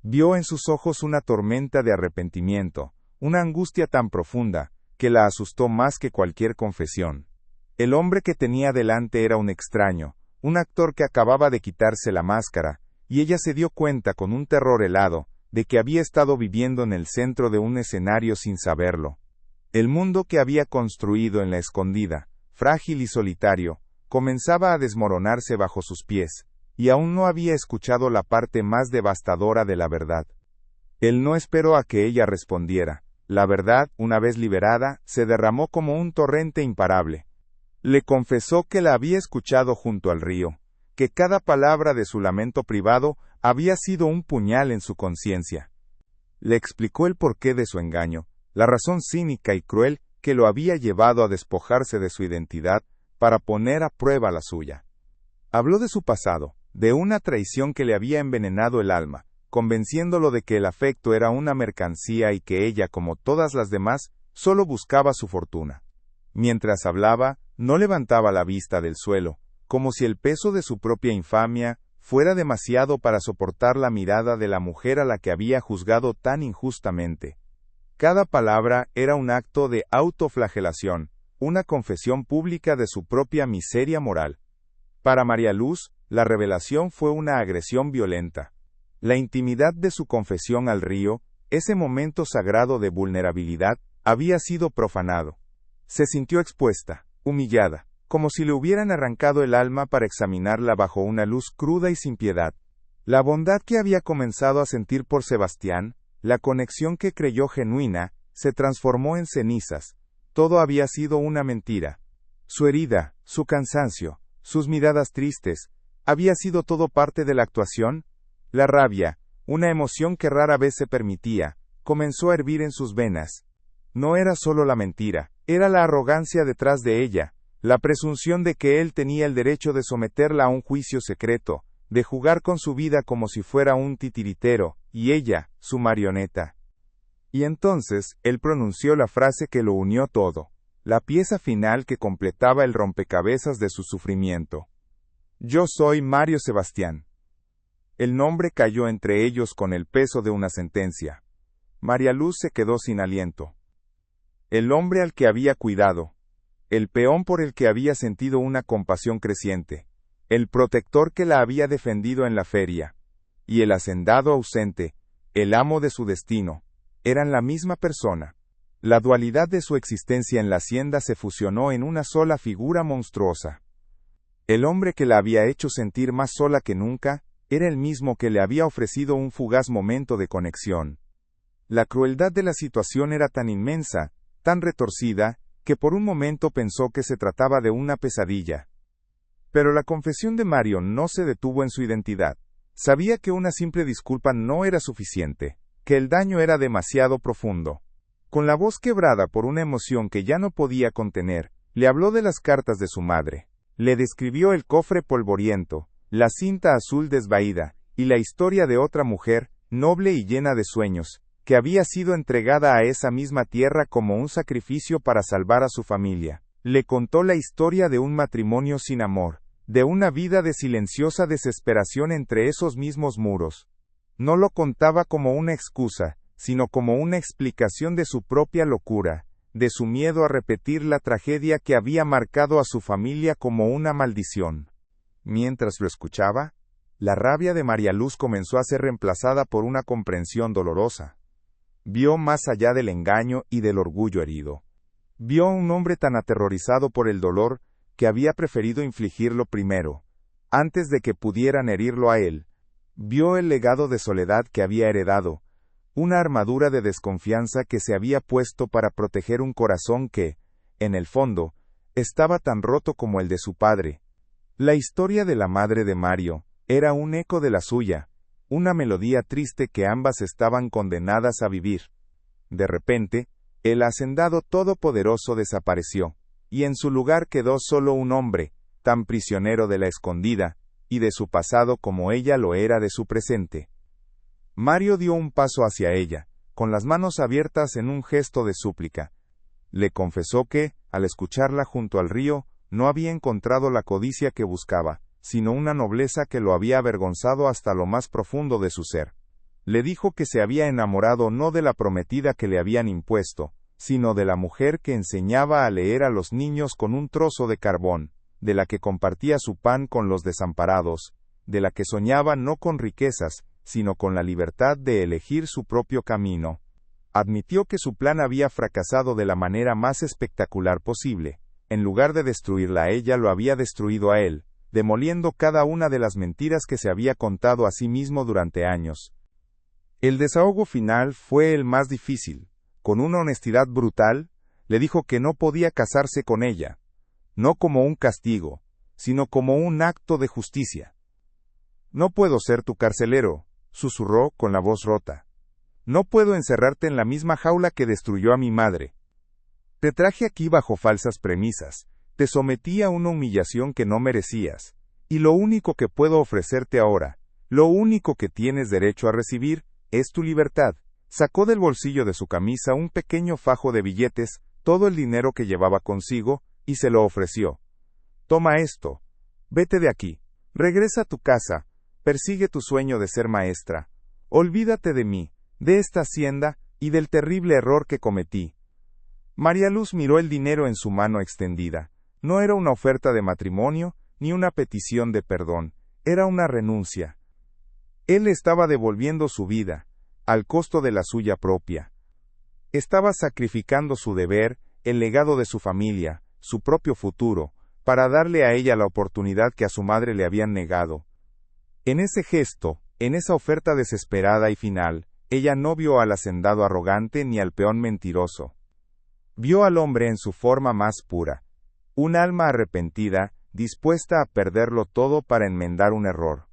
Vio en sus ojos una tormenta de arrepentimiento, una angustia tan profunda, que la asustó más que cualquier confesión. El hombre que tenía delante era un extraño, un actor que acababa de quitarse la máscara, y ella se dio cuenta con un terror helado, de que había estado viviendo en el centro de un escenario sin saberlo. El mundo que había construido en la escondida, frágil y solitario, comenzaba a desmoronarse bajo sus pies, y aún no había escuchado la parte más devastadora de la verdad. Él no esperó a que ella respondiera. La verdad, una vez liberada, se derramó como un torrente imparable. Le confesó que la había escuchado junto al río, que cada palabra de su lamento privado había sido un puñal en su conciencia. Le explicó el porqué de su engaño, la razón cínica y cruel que lo había llevado a despojarse de su identidad para poner a prueba la suya. Habló de su pasado, de una traición que le había envenenado el alma, convenciéndolo de que el afecto era una mercancía y que ella, como todas las demás, solo buscaba su fortuna. Mientras hablaba, no levantaba la vista del suelo, como si el peso de su propia infamia fuera demasiado para soportar la mirada de la mujer a la que había juzgado tan injustamente. Cada palabra era un acto de autoflagelación, una confesión pública de su propia miseria moral. Para María Luz, la revelación fue una agresión violenta. La intimidad de su confesión al río, ese momento sagrado de vulnerabilidad, había sido profanado. Se sintió expuesta, humillada, como si le hubieran arrancado el alma para examinarla bajo una luz cruda y sin piedad. La bondad que había comenzado a sentir por Sebastián, la conexión que creyó genuina, se transformó en cenizas. Todo había sido una mentira. Su herida, su cansancio, sus miradas tristes, ¿había sido todo parte de la actuación? La rabia, una emoción que rara vez se permitía, comenzó a hervir en sus venas. No era solo la mentira, era la arrogancia detrás de ella, la presunción de que él tenía el derecho de someterla a un juicio secreto, de jugar con su vida como si fuera un titiritero, y ella, su marioneta. Y entonces, él pronunció la frase que lo unió todo, la pieza final que completaba el rompecabezas de su sufrimiento. Yo soy Mario Sebastián. El nombre cayó entre ellos con el peso de una sentencia. María Luz se quedó sin aliento. El hombre al que había cuidado, el peón por el que había sentido una compasión creciente, el protector que la había defendido en la feria, y el hacendado ausente, el amo de su destino, eran la misma persona. La dualidad de su existencia en la hacienda se fusionó en una sola figura monstruosa. El hombre que la había hecho sentir más sola que nunca, era el mismo que le había ofrecido un fugaz momento de conexión. La crueldad de la situación era tan inmensa, tan retorcida, que por un momento pensó que se trataba de una pesadilla. Pero la confesión de Mario no se detuvo en su identidad. Sabía que una simple disculpa no era suficiente, que el daño era demasiado profundo. Con la voz quebrada por una emoción que ya no podía contener, le habló de las cartas de su madre. Le describió el cofre polvoriento, la cinta azul desvaída, y la historia de otra mujer, noble y llena de sueños, que había sido entregada a esa misma tierra como un sacrificio para salvar a su familia. Le contó la historia de un matrimonio sin amor, de una vida de silenciosa desesperación entre esos mismos muros. No lo contaba como una excusa, sino como una explicación de su propia locura, de su miedo a repetir la tragedia que había marcado a su familia como una maldición. Mientras lo escuchaba, la rabia de María Luz comenzó a ser reemplazada por una comprensión dolorosa. Vio más allá del engaño y del orgullo herido. Vio a un hombre tan aterrorizado por el dolor que había preferido infligirlo primero, antes de que pudieran herirlo a él. Vio el legado de soledad que había heredado, una armadura de desconfianza que se había puesto para proteger un corazón que, en el fondo, estaba tan roto como el de su padre. La historia de la madre de Mario era un eco de la suya, una melodía triste que ambas estaban condenadas a vivir. De repente, el hacendado todopoderoso desapareció, y en su lugar quedó solo un hombre, tan prisionero de la escondida, y de su pasado como ella lo era de su presente. Mario dio un paso hacia ella, con las manos abiertas en un gesto de súplica. Le confesó que, al escucharla junto al río, no había encontrado la codicia que buscaba, sino una nobleza que lo había avergonzado hasta lo más profundo de su ser. Le dijo que se había enamorado no de la prometida que le habían impuesto, sino de la mujer que enseñaba a leer a los niños con un trozo de carbón, de la que compartía su pan con los desamparados, de la que soñaba no con riquezas, sino con la libertad de elegir su propio camino. Admitió que su plan había fracasado de la manera más espectacular posible. En lugar de destruirla a ella, lo había destruido a él, demoliendo cada una de las mentiras que se había contado a sí mismo durante años. El desahogo final fue el más difícil. Con una honestidad brutal, le dijo que no podía casarse con ella, no como un castigo, sino como un acto de justicia. «No puedo ser tu carcelero», susurró con la voz rota. «No puedo encerrarte en la misma jaula que destruyó a mi madre. Te traje aquí bajo falsas premisas, te sometí a una humillación que no merecías, y lo único que puedo ofrecerte ahora, lo único que tienes derecho a recibir, es tu libertad». Sacó del bolsillo de su camisa un pequeño fajo de billetes, todo el dinero que llevaba consigo, y se lo ofreció. «Toma esto. Vete de aquí. Regresa a tu casa. Persigue tu sueño de ser maestra. Olvídate de mí, de esta hacienda, y del terrible error que cometí». María Luz miró el dinero en su mano extendida. No era una oferta de matrimonio, ni una petición de perdón. Era una renuncia. Él le estaba devolviendo su vida, al costo de la suya propia. Estaba sacrificando su deber, el legado de su familia, su propio futuro, para darle a ella la oportunidad que a su madre le habían negado. En ese gesto, en esa oferta desesperada y final, ella no vio al hacendado arrogante ni al peón mentiroso. Vio al hombre en su forma más pura, un alma arrepentida, dispuesta a perderlo todo para enmendar un error.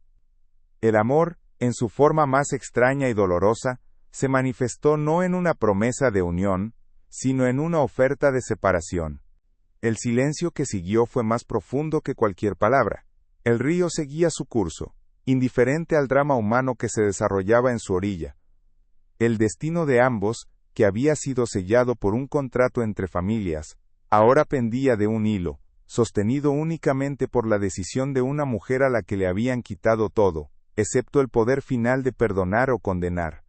El amor, en su forma más extraña y dolorosa, se manifestó no en una promesa de unión, sino en una oferta de separación. El silencio que siguió fue más profundo que cualquier palabra. El río seguía su curso, indiferente al drama humano que se desarrollaba en su orilla. El destino de ambos, que había sido sellado por un contrato entre familias, ahora pendía de un hilo, sostenido únicamente por la decisión de una mujer a la que le habían quitado todo, excepto el poder final de perdonar o condenar.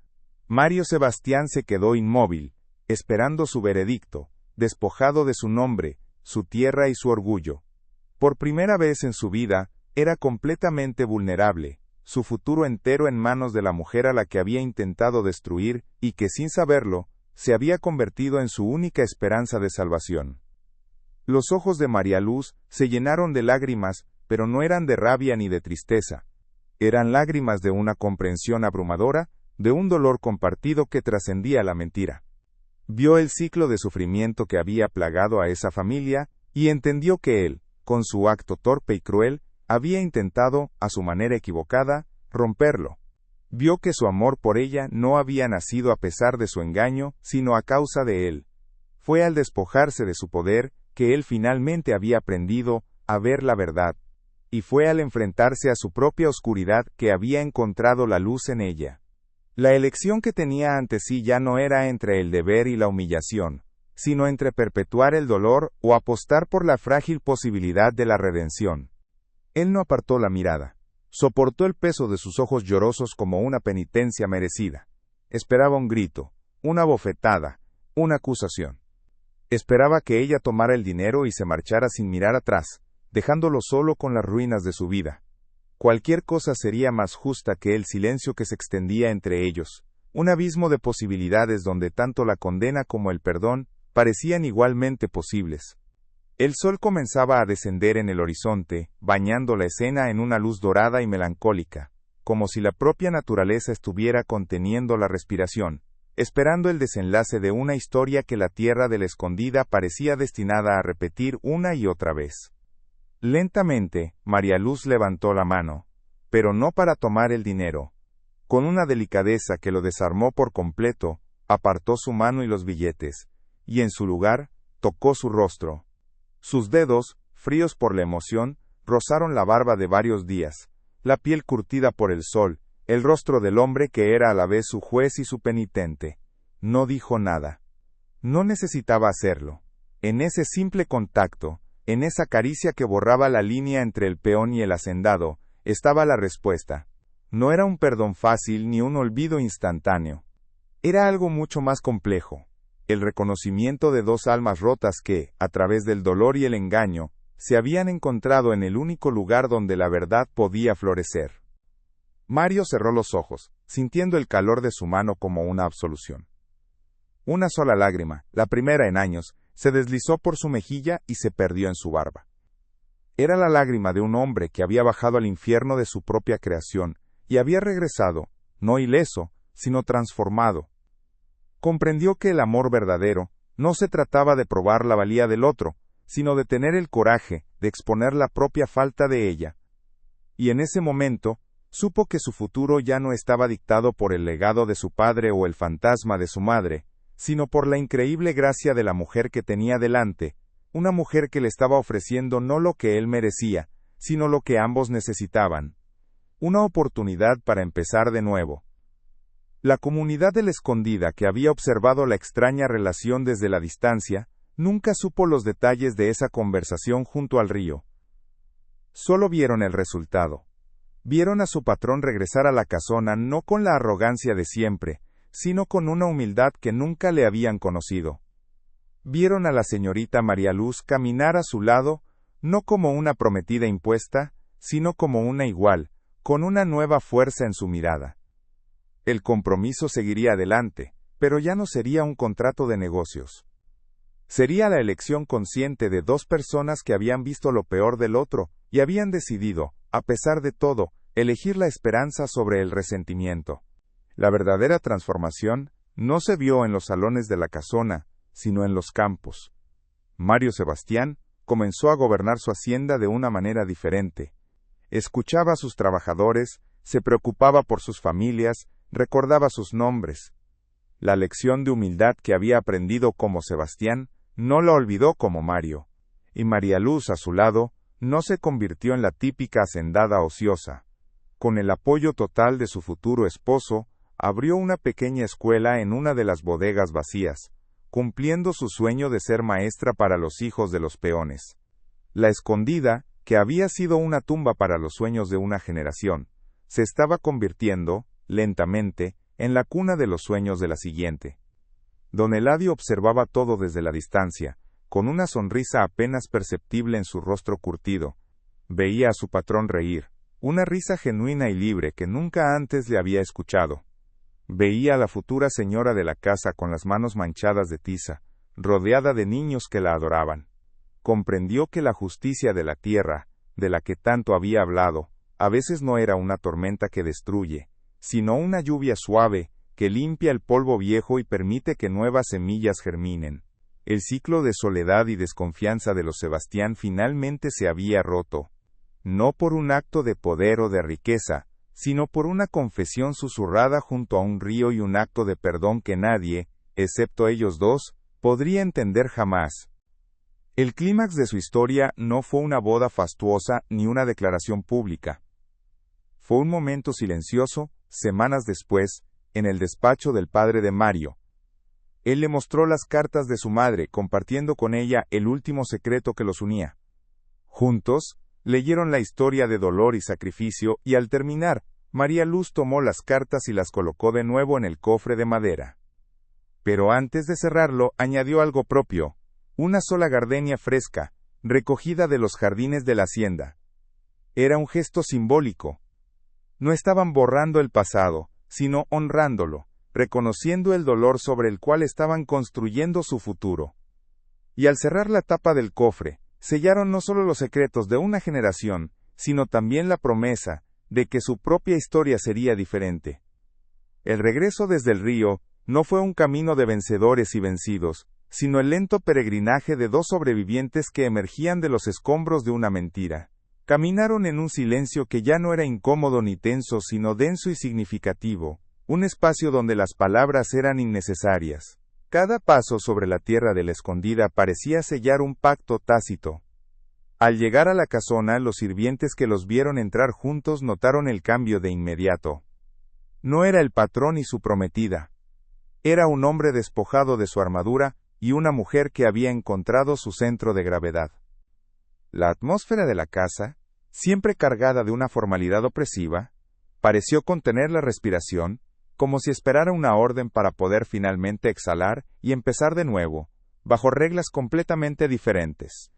Mario Sebastián se quedó inmóvil, esperando su veredicto, despojado de su nombre, su tierra y su orgullo. Por primera vez en su vida, era completamente vulnerable, su futuro entero en manos de la mujer a la que había intentado destruir, y que sin saberlo, se había convertido en su única esperanza de salvación. Los ojos de María Luz se llenaron de lágrimas, pero no eran de rabia ni de tristeza. Eran lágrimas de una comprensión abrumadora, de un dolor compartido que trascendía la mentira. Vio el ciclo de sufrimiento que había plagado a esa familia, y entendió que él, con su acto torpe y cruel, había intentado, a su manera equivocada, romperlo. Vio que su amor por ella no había nacido a pesar de su engaño, sino a causa de él. Fue al despojarse de su poder, que él finalmente había aprendido a ver la verdad, y fue al enfrentarse a su propia oscuridad que había encontrado la luz en ella. La elección que tenía ante sí ya no era entre el deber y la humillación, sino entre perpetuar el dolor o apostar por la frágil posibilidad de la redención. Él no apartó la mirada. Soportó el peso de sus ojos llorosos como una penitencia merecida. Esperaba un grito, una bofetada, una acusación. Esperaba que ella tomara el dinero y se marchara sin mirar atrás, dejándolo solo con las ruinas de su vida. Cualquier cosa sería más justa que el silencio que se extendía entre ellos, un abismo de posibilidades donde tanto la condena como el perdón parecían igualmente posibles. El sol comenzaba a descender en el horizonte, bañando la escena en una luz dorada y melancólica, como si la propia naturaleza estuviera conteniendo la respiración, esperando el desenlace de una historia que la tierra de la escondida parecía destinada a repetir una y otra vez. Lentamente, María Luz levantó la mano, pero no para tomar el dinero. Con una delicadeza que lo desarmó por completo, apartó su mano y los billetes, y en su lugar, tocó su rostro. Sus dedos, fríos por la emoción, rozaron la barba de varios días, la piel curtida por el sol, el rostro del hombre que era a la vez su juez y su penitente. No dijo nada. No necesitaba hacerlo. En ese simple contacto, en esa caricia que borraba la línea entre el peón y el hacendado, estaba la respuesta. No era un perdón fácil ni un olvido instantáneo. Era algo mucho más complejo. El reconocimiento de dos almas rotas que, a través del dolor y el engaño, se habían encontrado en el único lugar donde la verdad podía florecer. Mario cerró los ojos, sintiendo el calor de su mano como una absolución. Una sola lágrima, la primera en años, se deslizó por su mejilla y se perdió en su barba. Era la lágrima de un hombre que había bajado al infierno de su propia creación y había regresado, no ileso, sino transformado. Comprendió que el amor verdadero no se trataba de probar la valía del otro, sino de tener el coraje de exponer la propia falta de ella. Y en ese momento, supo que su futuro ya no estaba dictado por el legado de su padre o el fantasma de su madre, sino por la increíble gracia de la mujer que tenía delante, una mujer que le estaba ofreciendo no lo que él merecía, sino lo que ambos necesitaban. Una oportunidad para empezar de nuevo. La comunidad de la Escondida, que había observado la extraña relación desde la distancia, nunca supo los detalles de esa conversación junto al río. Solo vieron el resultado. Vieron a su patrón regresar a la casona no con la arrogancia de siempre, sino con una humildad que nunca le habían conocido. Vieron a la señorita María Luz caminar a su lado, no como una prometida impuesta, sino como una igual, con una nueva fuerza en su mirada. El compromiso seguiría adelante, pero ya no sería un contrato de negocios. Sería la elección consciente de dos personas que habían visto lo peor del otro, y habían decidido, a pesar de todo, elegir la esperanza sobre el resentimiento. La verdadera transformación no se vio en los salones de la casona, sino en los campos. Mario Sebastián comenzó a gobernar su hacienda de una manera diferente. Escuchaba a sus trabajadores, se preocupaba por sus familias, recordaba sus nombres. La lección de humildad que había aprendido como Sebastián, no la olvidó como Mario. Y María Luz, a su lado, no se convirtió en la típica hacendada ociosa. Con el apoyo total de su futuro esposo, abrió una pequeña escuela en una de las bodegas vacías, cumpliendo su sueño de ser maestra para los hijos de los peones. La Escondida, que había sido una tumba para los sueños de una generación, se estaba convirtiendo, lentamente, en la cuna de los sueños de la siguiente. Don Eladio observaba todo desde la distancia, con una sonrisa apenas perceptible en su rostro curtido. Veía a su patrón reír, una risa genuina y libre que nunca antes le había escuchado. Veía a la futura señora de la casa con las manos manchadas de tiza, rodeada de niños que la adoraban. Comprendió que la justicia de la tierra, de la que tanto había hablado, a veces no era una tormenta que destruye, sino una lluvia suave, que limpia el polvo viejo y permite que nuevas semillas germinen. El ciclo de soledad y desconfianza de los Sebastián finalmente se había roto. No por un acto de poder o de riqueza, sino por una confesión susurrada junto a un río y un acto de perdón que nadie, excepto ellos dos, podría entender jamás. El clímax de su historia no fue una boda fastuosa ni una declaración pública. Fue un momento silencioso, semanas después, en el despacho del padre de Mario. Él le mostró las cartas de su madre, compartiendo con ella el último secreto que los unía. Juntos, leyeron la historia de dolor y sacrificio, y al terminar, María Luz tomó las cartas y las colocó de nuevo en el cofre de madera. Pero antes de cerrarlo, añadió algo propio: una sola gardenia fresca, recogida de los jardines de la hacienda. Era un gesto simbólico. No estaban borrando el pasado, sino honrándolo, reconociendo el dolor sobre el cual estaban construyendo su futuro. Y al cerrar la tapa del cofre, sellaron no solo los secretos de una generación, sino también la promesa de que su propia historia sería diferente. El regreso desde el río no fue un camino de vencedores y vencidos, sino el lento peregrinaje de dos sobrevivientes que emergían de los escombros de una mentira. Caminaron en un silencio que ya no era incómodo ni tenso, sino denso y significativo, un espacio donde las palabras eran innecesarias. Cada paso sobre la tierra de la escondida parecía sellar un pacto tácito. Al llegar a la casona, los sirvientes que los vieron entrar juntos notaron el cambio de inmediato. No era el patrón y su prometida. Era un hombre despojado de su armadura, y una mujer que había encontrado su centro de gravedad. La atmósfera de la casa, siempre cargada de una formalidad opresiva, pareció contener la respiración, como si esperara una orden para poder finalmente exhalar y empezar de nuevo, bajo reglas completamente diferentes.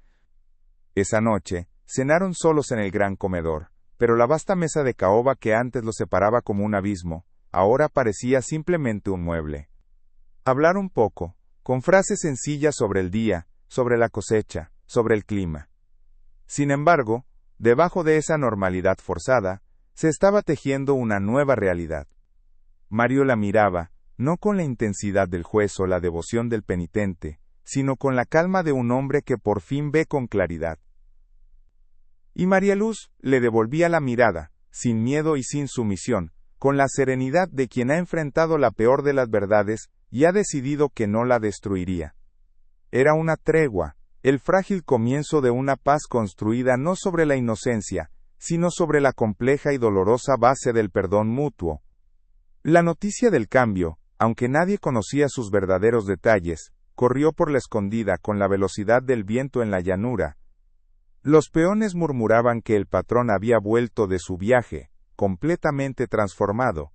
Esa noche, cenaron solos en el gran comedor, pero la vasta mesa de caoba que antes los separaba como un abismo, ahora parecía simplemente un mueble. Hablaron poco, con frases sencillas sobre el día, sobre la cosecha, sobre el clima. Sin embargo, debajo de esa normalidad forzada, se estaba tejiendo una nueva realidad. Mario la miraba, no con la intensidad del juez o la devoción del penitente, sino con la calma de un hombre que por fin ve con claridad. Y María Luz le devolvía la mirada, sin miedo y sin sumisión, con la serenidad de quien ha enfrentado la peor de las verdades y ha decidido que no la destruiría. Era una tregua, el frágil comienzo de una paz construida no sobre la inocencia, sino sobre la compleja y dolorosa base del perdón mutuo. La noticia del cambio, aunque nadie conocía sus verdaderos detalles, corrió por la escondida con la velocidad del viento en la llanura. Los peones murmuraban que el patrón había vuelto de su viaje, completamente transformado.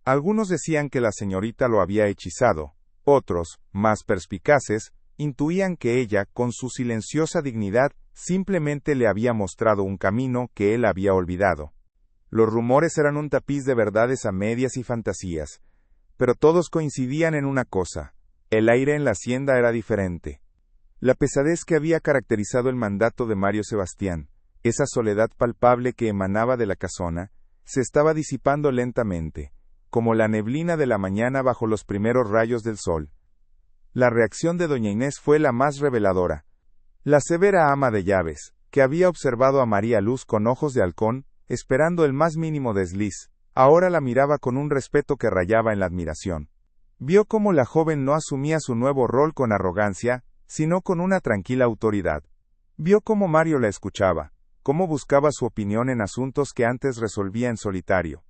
Algunos decían que la señorita lo había hechizado, otros, más perspicaces, intuían que ella, con su silenciosa dignidad, simplemente le había mostrado un camino que él había olvidado. Los rumores eran un tapiz de verdades a medias y fantasías, pero todos coincidían en una cosa: el aire en la hacienda era diferente. La pesadez que había caracterizado el mandato de Mario Sebastián, esa soledad palpable que emanaba de la casona, se estaba disipando lentamente, como la neblina de la mañana bajo los primeros rayos del sol. La reacción de doña Inés fue la más reveladora. La severa ama de llaves, que había observado a María Luz con ojos de halcón, esperando el más mínimo desliz, ahora la miraba con un respeto que rayaba en la admiración. Vio cómo la joven no asumía su nuevo rol con arrogancia, sino con una tranquila autoridad. Vio cómo Mario la escuchaba, cómo buscaba su opinión en asuntos que antes resolvía en solitario.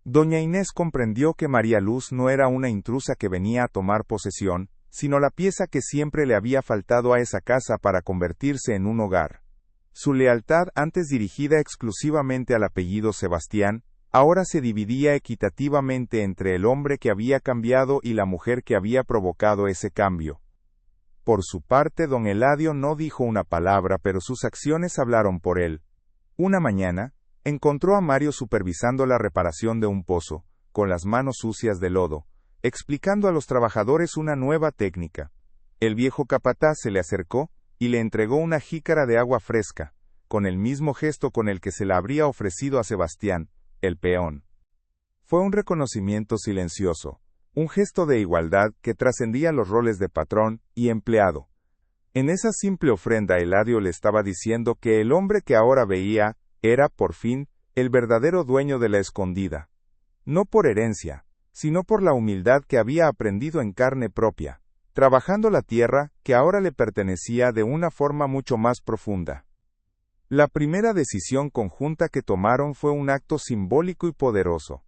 Doña Inés comprendió que María Luz no era una intrusa que venía a tomar posesión, sino la pieza que siempre le había faltado a esa casa para convertirse en un hogar. Su lealtad, antes dirigida exclusivamente al apellido Sebastián, ahora se dividía equitativamente entre el hombre que había cambiado y la mujer que había provocado ese cambio. Por su parte, don Eladio no dijo una palabra, pero sus acciones hablaron por él. Una mañana, encontró a Mario supervisando la reparación de un pozo, con las manos sucias de lodo, explicando a los trabajadores una nueva técnica. El viejo capataz se le acercó y le entregó una jícara de agua fresca, con el mismo gesto con el que se la habría ofrecido a Sebastián, el peón. Fue un reconocimiento silencioso, un gesto de igualdad que trascendía los roles de patrón y empleado. En esa simple ofrenda Eladio le estaba diciendo que el hombre que ahora veía era, por fin, el verdadero dueño de la escondida. No por herencia, sino por la humildad que había aprendido en carne propia, trabajando la tierra que ahora le pertenecía de una forma mucho más profunda. La primera decisión conjunta que tomaron fue un acto simbólico y poderoso.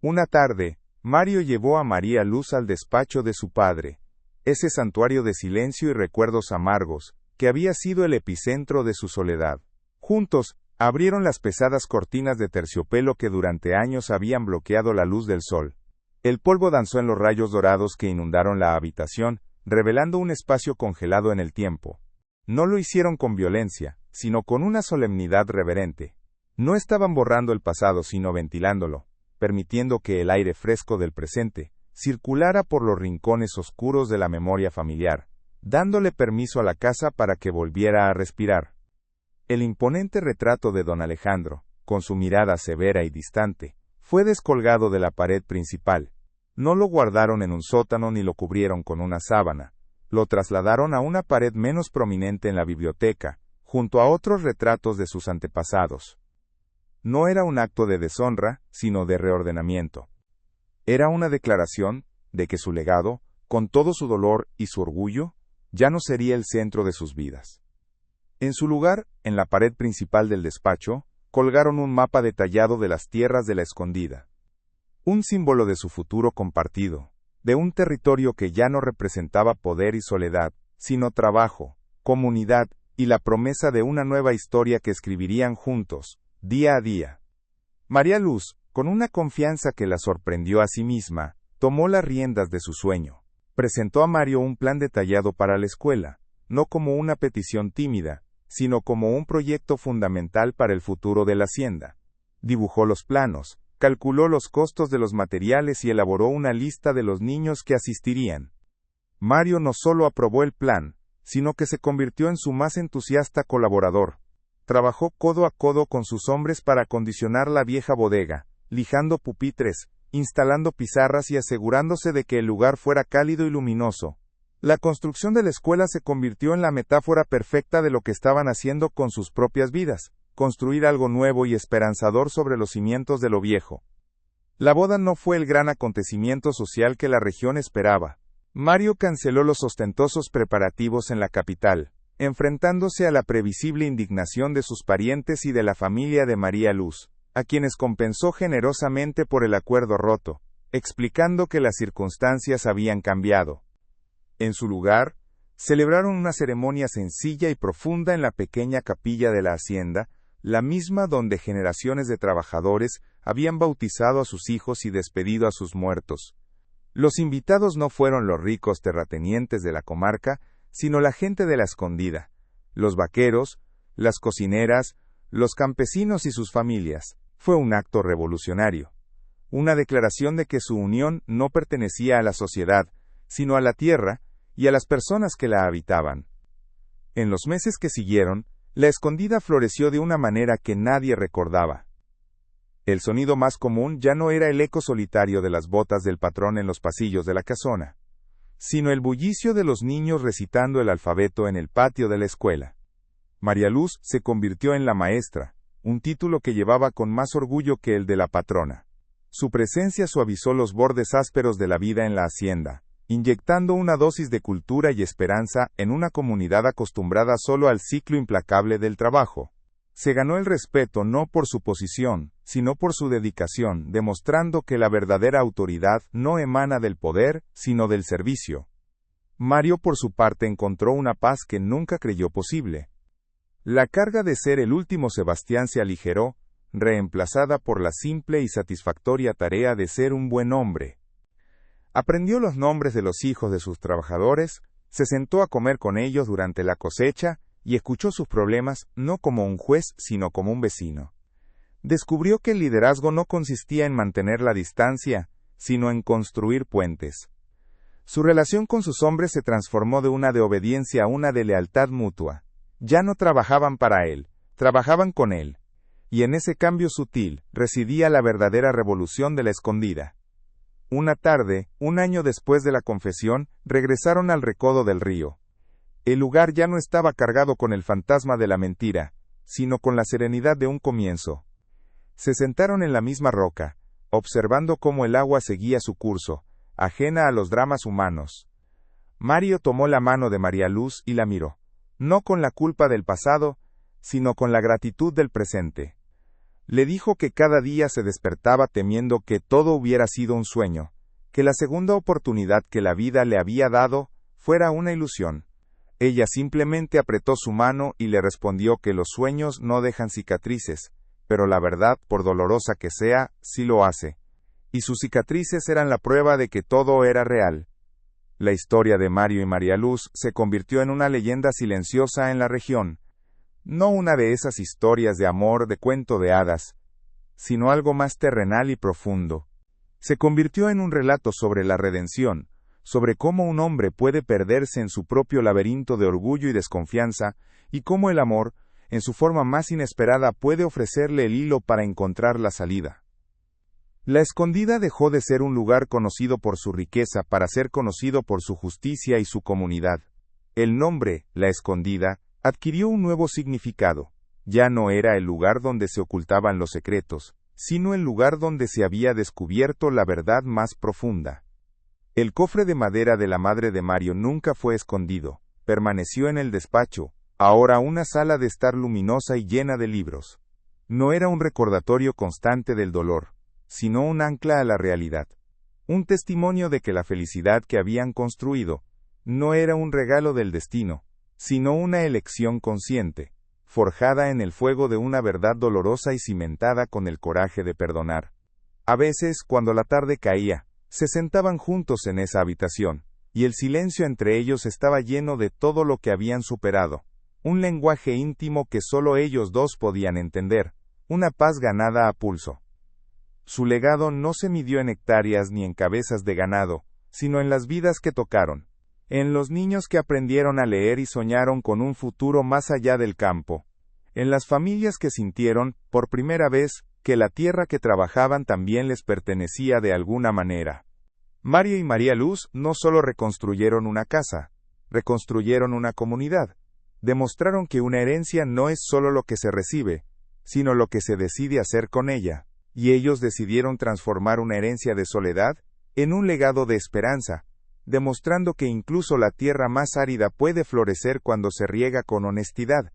Una tarde, Mario llevó a María Luz al despacho de su padre, ese santuario de silencio y recuerdos amargos, que había sido el epicentro de su soledad. Juntos, abrieron las pesadas cortinas de terciopelo que durante años habían bloqueado la luz del sol. El polvo danzó en los rayos dorados que inundaron la habitación, revelando un espacio congelado en el tiempo. No lo hicieron con violencia, sino con una solemnidad reverente. No estaban borrando el pasado, sino ventilándolo, permitiendo que el aire fresco del presente circulara por los rincones oscuros de la memoria familiar, dándole permiso a la casa para que volviera a respirar. El imponente retrato de don Alejandro, con su mirada severa y distante, fue descolgado de la pared principal. No lo guardaron en un sótano ni lo cubrieron con una sábana. Lo trasladaron a una pared menos prominente en la biblioteca, junto a otros retratos de sus antepasados. No era un acto de deshonra, sino de reordenamiento. Era una declaración de que su legado, con todo su dolor y su orgullo, ya no sería el centro de sus vidas. En su lugar, en la pared principal del despacho, colgaron un mapa detallado de las tierras de la escondida. Un símbolo de su futuro compartido, de un territorio que ya no representaba poder y soledad, sino trabajo, comunidad y la promesa de una nueva historia que escribirían juntos, día a día. María Luz, con una confianza que la sorprendió a sí misma, tomó las riendas de su sueño. Presentó a Mario un plan detallado para la escuela, no como una petición tímida, sino como un proyecto fundamental para el futuro de la hacienda. Dibujó los planos, calculó los costos de los materiales y elaboró una lista de los niños que asistirían. Mario no solo aprobó el plan, sino que se convirtió en su más entusiasta colaborador. Trabajó codo a codo con sus hombres para acondicionar la vieja bodega, lijando pupitres, instalando pizarras y asegurándose de que el lugar fuera cálido y luminoso. La construcción de la escuela se convirtió en la metáfora perfecta de lo que estaban haciendo con sus propias vidas, construir algo nuevo y esperanzador sobre los cimientos de lo viejo. La boda no fue el gran acontecimiento social que la región esperaba. Mario canceló los ostentosos preparativos en la capital, enfrentándose a la previsible indignación de sus parientes y de la familia de María Luz, a quienes compensó generosamente por el acuerdo roto, explicando que las circunstancias habían cambiado. En su lugar, celebraron una ceremonia sencilla y profunda en la pequeña capilla de la hacienda, la misma donde generaciones de trabajadores habían bautizado a sus hijos y despedido a sus muertos. Los invitados no fueron los ricos terratenientes de la comarca, sino la gente de la escondida, los vaqueros, las cocineras, los campesinos y sus familias. Fue un acto revolucionario, una declaración de que su unión no pertenecía a la sociedad, sino a la tierra y a las personas que la habitaban. En los meses que siguieron, la escondida floreció de una manera que nadie recordaba. El sonido más común ya no era el eco solitario de las botas del patrón en los pasillos de la casona, sino el bullicio de los niños recitando el alfabeto en el patio de la escuela. María Luz se convirtió en la maestra, un título que llevaba con más orgullo que el de la patrona. Su presencia suavizó los bordes ásperos de la vida en la hacienda, inyectando una dosis de cultura y esperanza en una comunidad acostumbrada solo al ciclo implacable del trabajo. Se ganó el respeto no por su posición, sino por su dedicación, demostrando que la verdadera autoridad no emana del poder, sino del servicio. Mario, por su parte, encontró una paz que nunca creyó posible. La carga de ser el último Sebastián se aligeró, reemplazada por la simple y satisfactoria tarea de ser un buen hombre. Aprendió los nombres de los hijos de sus trabajadores, se sentó a comer con ellos durante la cosecha y escuchó sus problemas no como un juez, sino como un vecino. Descubrió que el liderazgo no consistía en mantener la distancia, sino en construir puentes. Su relación con sus hombres se transformó de una de obediencia a una de lealtad mutua. Ya no trabajaban para él, trabajaban con él. Y en ese cambio sutil residía la verdadera revolución de la escondida. Una tarde, un año después de la confesión, regresaron al recodo del río. El lugar ya no estaba cargado con el fantasma de la mentira, sino con la serenidad de un comienzo. Se sentaron en la misma roca, observando cómo el agua seguía su curso, ajena a los dramas humanos. Mario tomó la mano de María Luz y la miró, no con la culpa del pasado, sino con la gratitud del presente. Le dijo que cada día se despertaba temiendo que todo hubiera sido un sueño, que la segunda oportunidad que la vida le había dado fuera una ilusión. Ella simplemente apretó su mano y le respondió que los sueños no dejan cicatrices, pero la verdad, por dolorosa que sea, sí lo hace. Y sus cicatrices eran la prueba de que todo era real. La historia de Mario y María Luz se convirtió en una leyenda silenciosa en la región. No una de esas historias de amor de cuento de hadas, sino algo más terrenal y profundo. Se convirtió en un relato sobre la redención, sobre cómo un hombre puede perderse en su propio laberinto de orgullo y desconfianza, y cómo el amor, en su forma más inesperada, puede ofrecerle el hilo para encontrar la salida. La Escondida dejó de ser un lugar conocido por su riqueza para ser conocido por su justicia y su comunidad. El nombre, La Escondida, adquirió un nuevo significado. Ya no era el lugar donde se ocultaban los secretos, sino el lugar donde se había descubierto la verdad más profunda. El cofre de madera de la madre de Mario nunca fue escondido, permaneció en el despacho, ahora una sala de estar luminosa y llena de libros. No era un recordatorio constante del dolor, sino un ancla a la realidad. Un testimonio de que la felicidad que habían construido no era un regalo del destino, sino una elección consciente, forjada en el fuego de una verdad dolorosa y cimentada con el coraje de perdonar. A veces, cuando la tarde caía, se sentaban juntos en esa habitación, y el silencio entre ellos estaba lleno de todo lo que habían superado, un lenguaje íntimo que solo ellos dos podían entender, una paz ganada a pulso. Su legado no se midió en hectáreas ni en cabezas de ganado, sino en las vidas que tocaron, en los niños que aprendieron a leer y soñaron con un futuro más allá del campo, en las familias que sintieron, por primera vez, que la tierra que trabajaban también les pertenecía de alguna manera. Mario y María Luz no solo reconstruyeron una casa, reconstruyeron una comunidad, demostraron que una herencia no es solo lo que se recibe, sino lo que se decide hacer con ella, y ellos decidieron transformar una herencia de soledad en un legado de esperanza, demostrando que incluso la tierra más árida puede florecer cuando se riega con honestidad.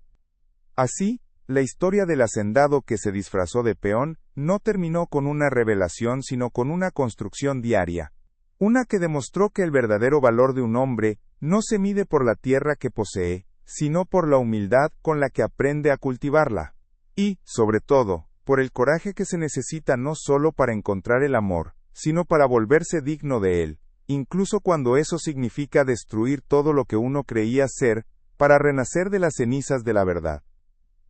Así, la historia del hacendado que se disfrazó de peón no terminó con una revelación sino con una construcción diaria, una que demostró que el verdadero valor de un hombre no se mide por la tierra que posee, sino por la humildad con la que aprende a cultivarla. Y, sobre todo, por el coraje que se necesita no solo para encontrar el amor, sino para volverse digno de él, incluso cuando eso significa destruir todo lo que uno creía ser, para renacer de las cenizas de la verdad.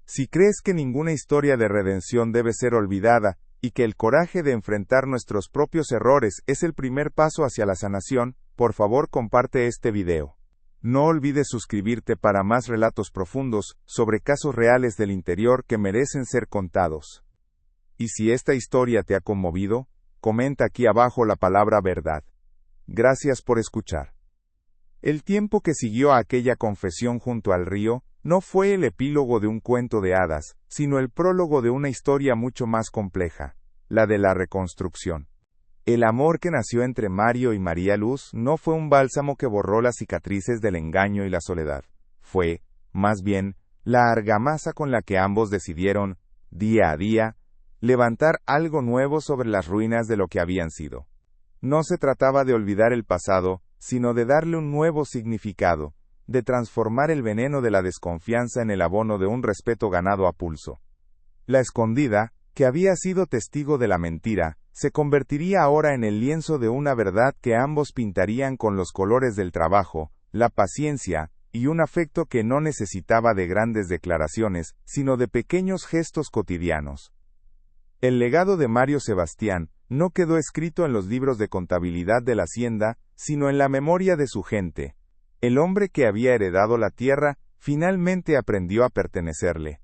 Si crees que ninguna historia de redención debe ser olvidada, y que el coraje de enfrentar nuestros propios errores es el primer paso hacia la sanación, por favor comparte este video. No olvides suscribirte para más relatos profundos sobre casos reales del interior que merecen ser contados. Y si esta historia te ha conmovido, comenta aquí abajo la palabra verdad. Gracias por escuchar. El tiempo que siguió a aquella confesión junto al río no fue el epílogo de un cuento de hadas, sino el prólogo de una historia mucho más compleja, la de la reconstrucción. El amor que nació entre Mario y María Luz no fue un bálsamo que borró las cicatrices del engaño y la soledad. Fue, más bien, la argamasa con la que ambos decidieron, día a día, levantar algo nuevo sobre las ruinas de lo que habían sido. No se trataba de olvidar el pasado, sino de darle un nuevo significado, de transformar el veneno de la desconfianza en el abono de un respeto ganado a pulso. La Escondida, que había sido testigo de la mentira, se convertiría ahora en el lienzo de una verdad que ambos pintarían con los colores del trabajo, la paciencia, y un afecto que no necesitaba de grandes declaraciones, sino de pequeños gestos cotidianos. El legado de Mario Sebastián no quedó escrito en los libros de contabilidad de la hacienda, sino en la memoria de su gente. El hombre que había heredado la tierra, finalmente aprendió a pertenecerle.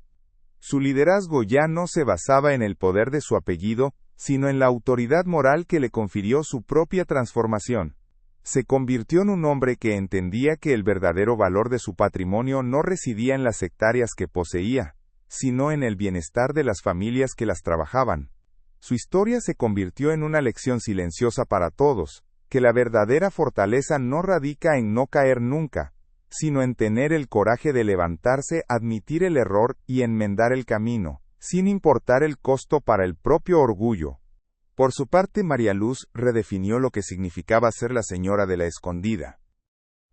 Su liderazgo ya no se basaba en el poder de su apellido, sino en la autoridad moral que le confirió su propia transformación. Se convirtió en un hombre que entendía que el verdadero valor de su patrimonio no residía en las hectáreas que poseía, sino en el bienestar de las familias que las trabajaban. Su historia se convirtió en una lección silenciosa para todos, que la verdadera fortaleza no radica en no caer nunca, sino en tener el coraje de levantarse, admitir el error y enmendar el camino, sin importar el costo para el propio orgullo. Por su parte, María Luz redefinió lo que significaba ser la señora de la Escondida.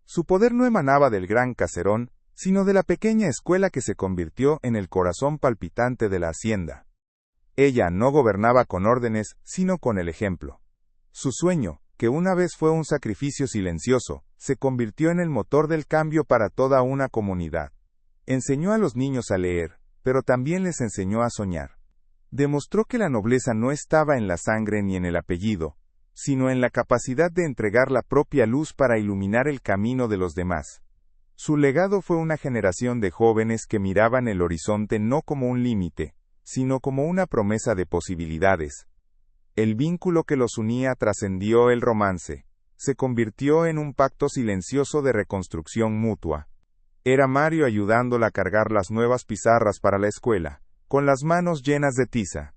Su poder no emanaba del gran caserón, sino de la pequeña escuela que se convirtió en el corazón palpitante de la hacienda. Ella no gobernaba con órdenes, sino con el ejemplo. Su sueño, que una vez fue un sacrificio silencioso, se convirtió en el motor del cambio para toda una comunidad. Enseñó a los niños a leer, pero también les enseñó a soñar. Demostró que la nobleza no estaba en la sangre ni en el apellido, sino en la capacidad de entregar la propia luz para iluminar el camino de los demás. Su legado fue una generación de jóvenes que miraban el horizonte no como un límite, sino como una promesa de posibilidades. El vínculo que los unía trascendió el romance, se convirtió en un pacto silencioso de reconstrucción mutua. Era Mario ayudándola a cargar las nuevas pizarras para la escuela, con las manos llenas de tiza.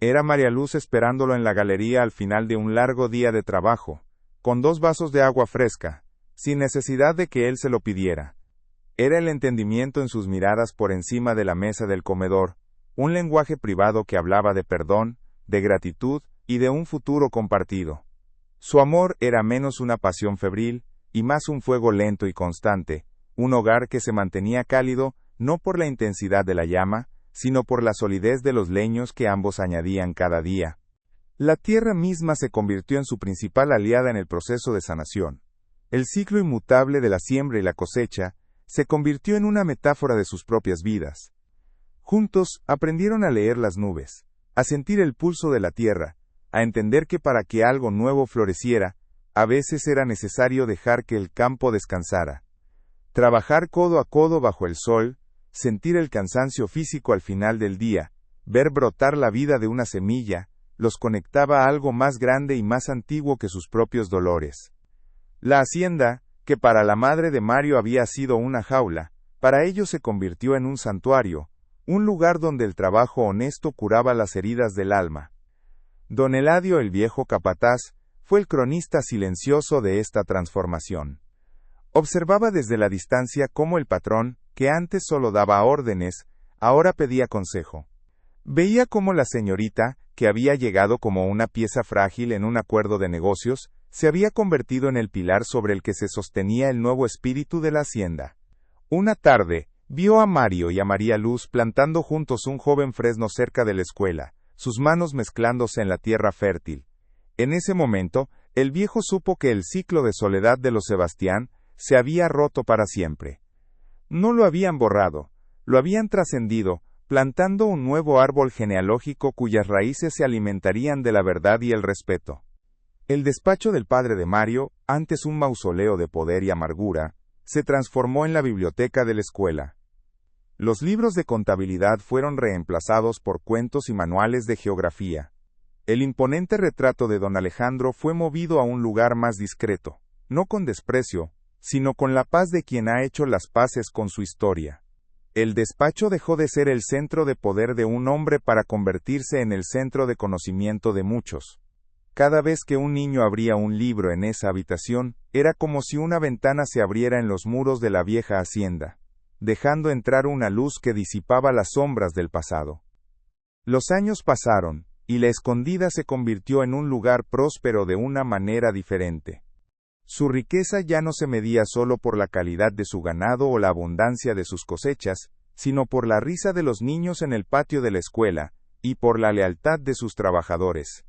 Era María Luz esperándolo en la galería al final de un largo día de trabajo, con 2 vasos de agua fresca, sin necesidad de que él se lo pidiera. Era el entendimiento en sus miradas por encima de la mesa del comedor, un lenguaje privado que hablaba de perdón, de gratitud y de un futuro compartido. Su amor era menos una pasión febril, y más un fuego lento y constante, un hogar que se mantenía cálido, no por la intensidad de la llama, sino por la solidez de los leños que ambos añadían cada día. La tierra misma se convirtió en su principal aliada en el proceso de sanación. El ciclo inmutable de la siembra y la cosecha se convirtió en una metáfora de sus propias vidas. Juntos aprendieron a leer las nubes, a sentir el pulso de la tierra, a entender que para que algo nuevo floreciera, a veces era necesario dejar que el campo descansara. Trabajar codo a codo bajo el sol, sentir el cansancio físico al final del día, ver brotar la vida de una semilla, los conectaba a algo más grande y más antiguo que sus propios dolores. La hacienda, que para la madre de Mario había sido una jaula, para ellos se convirtió en un santuario, un lugar donde el trabajo honesto curaba las heridas del alma. Don Eladio, el viejo capataz, fue el cronista silencioso de esta transformación. Observaba desde la distancia cómo el patrón, que antes solo daba órdenes, ahora pedía consejo. Veía cómo la señorita, que había llegado como una pieza frágil en un acuerdo de negocios, se había convertido en el pilar sobre el que se sostenía el nuevo espíritu de la hacienda. Una tarde, vio a Mario y a María Luz plantando juntos un joven fresno cerca de la escuela, sus manos mezclándose en la tierra fértil. En ese momento, el viejo supo que el ciclo de soledad de los Sebastián se había roto para siempre. No lo habían borrado, lo habían trascendido, plantando un nuevo árbol genealógico cuyas raíces se alimentarían de la verdad y el respeto. El despacho del padre de Mario, antes un mausoleo de poder y amargura, se transformó en la biblioteca de la escuela. Los libros de contabilidad fueron reemplazados por cuentos y manuales de geografía. El imponente retrato de don Alejandro fue movido a un lugar más discreto, no con desprecio, sino con la paz de quien ha hecho las paces con su historia. El despacho dejó de ser el centro de poder de un hombre para convertirse en el centro de conocimiento de muchos. Cada vez que un niño abría un libro en esa habitación, era como si una ventana se abriera en los muros de la vieja hacienda, dejando entrar una luz que disipaba las sombras del pasado. Los años pasaron, y la Escondida se convirtió en un lugar próspero de una manera diferente. Su riqueza ya no se medía solo por la calidad de su ganado o la abundancia de sus cosechas, sino por la risa de los niños en el patio de la escuela, y por la lealtad de sus trabajadores.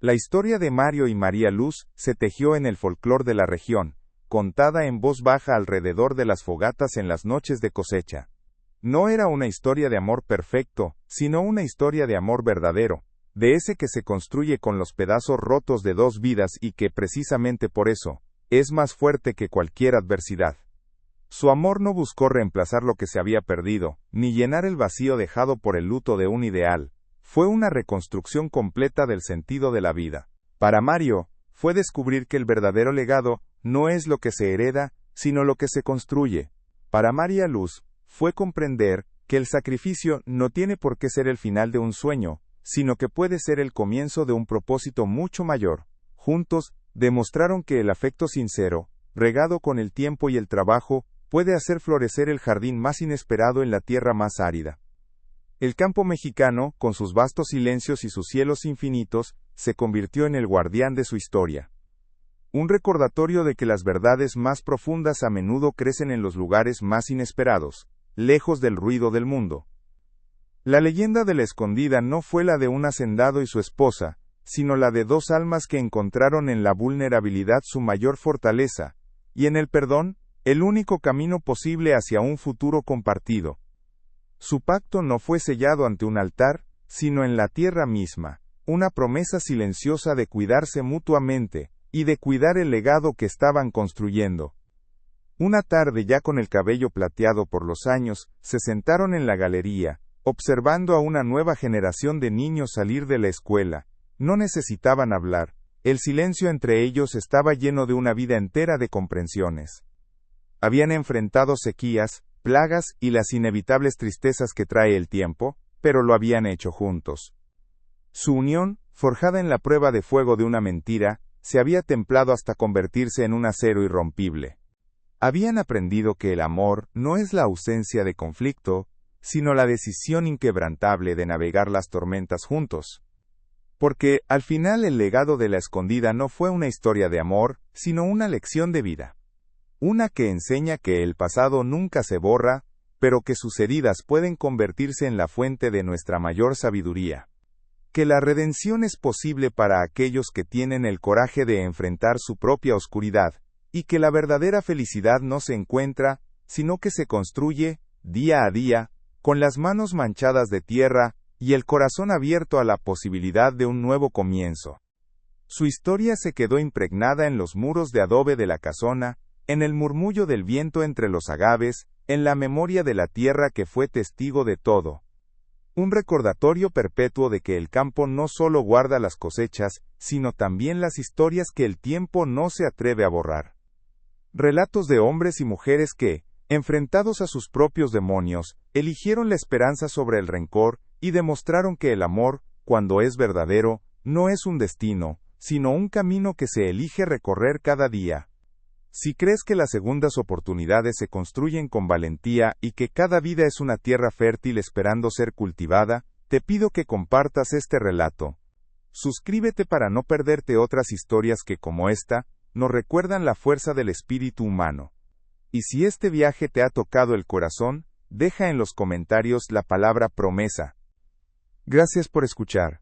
La historia de Mario y María Luz se tejió en el folclor de la región, contada en voz baja alrededor de las fogatas en las noches de cosecha. No era una historia de amor perfecto, sino una historia de amor verdadero, de ese que se construye con los pedazos rotos de 2 vidas y que precisamente por eso, es más fuerte que cualquier adversidad. Su amor no buscó reemplazar lo que se había perdido, ni llenar el vacío dejado por el luto de un ideal. Fue una reconstrucción completa del sentido de la vida. Para Mario, fue descubrir que el verdadero legado no es lo que se hereda, sino lo que se construye. Para María Luz, fue comprender que el sacrificio no tiene por qué ser el final de un sueño, sino que puede ser el comienzo de un propósito mucho mayor. Juntos, demostraron que el afecto sincero, regado con el tiempo y el trabajo, puede hacer florecer el jardín más inesperado en la tierra más árida. El campo mexicano, con sus vastos silencios y sus cielos infinitos, se convirtió en el guardián de su historia. Un recordatorio de que las verdades más profundas a menudo crecen en los lugares más inesperados, lejos del ruido del mundo. La leyenda de la escondida no fue la de un hacendado y su esposa, sino la de dos almas que encontraron en la vulnerabilidad su mayor fortaleza, y en el perdón, el único camino posible hacia un futuro compartido. Su pacto no fue sellado ante un altar, sino en la tierra misma, una promesa silenciosa de cuidarse mutuamente, y de cuidar el legado que estaban construyendo. Una tarde ya con el cabello plateado por los años, se sentaron en la galería, observando a una nueva generación de niños salir de la escuela. No necesitaban hablar, el silencio entre ellos estaba lleno de una vida entera de comprensiones. Habían enfrentado sequías, plagas y las inevitables tristezas que trae el tiempo, pero lo habían hecho juntos. Su unión, forjada en la prueba de fuego de una mentira, se había templado hasta convertirse en un acero irrompible. Habían aprendido que el amor no es la ausencia de conflicto, sino la decisión inquebrantable de navegar las tormentas juntos. Porque, al final, el legado de la escondida no fue una historia de amor, sino una lección de vida. Una que enseña que el pasado nunca se borra, pero que sus heridas pueden convertirse en la fuente de nuestra mayor sabiduría. Que la redención es posible para aquellos que tienen el coraje de enfrentar su propia oscuridad, y que la verdadera felicidad no se encuentra, sino que se construye, día a día, con las manos manchadas de tierra, y el corazón abierto a la posibilidad de un nuevo comienzo. Su historia se quedó impregnada en los muros de adobe de la casona, en el murmullo del viento entre los agaves, en la memoria de la tierra que fue testigo de todo. Un recordatorio perpetuo de que el campo no solo guarda las cosechas, sino también las historias que el tiempo no se atreve a borrar. Relatos de hombres y mujeres que, enfrentados a sus propios demonios, eligieron la esperanza sobre el rencor, y demostraron que el amor, cuando es verdadero, no es un destino, sino un camino que se elige recorrer cada día. Si crees que las segundas oportunidades se construyen con valentía y que cada vida es una tierra fértil esperando ser cultivada, te pido que compartas este relato. Suscríbete para no perderte otras historias que, como esta, nos recuerdan la fuerza del espíritu humano. Y si este viaje te ha tocado el corazón, deja en los comentarios la palabra promesa. Gracias por escuchar.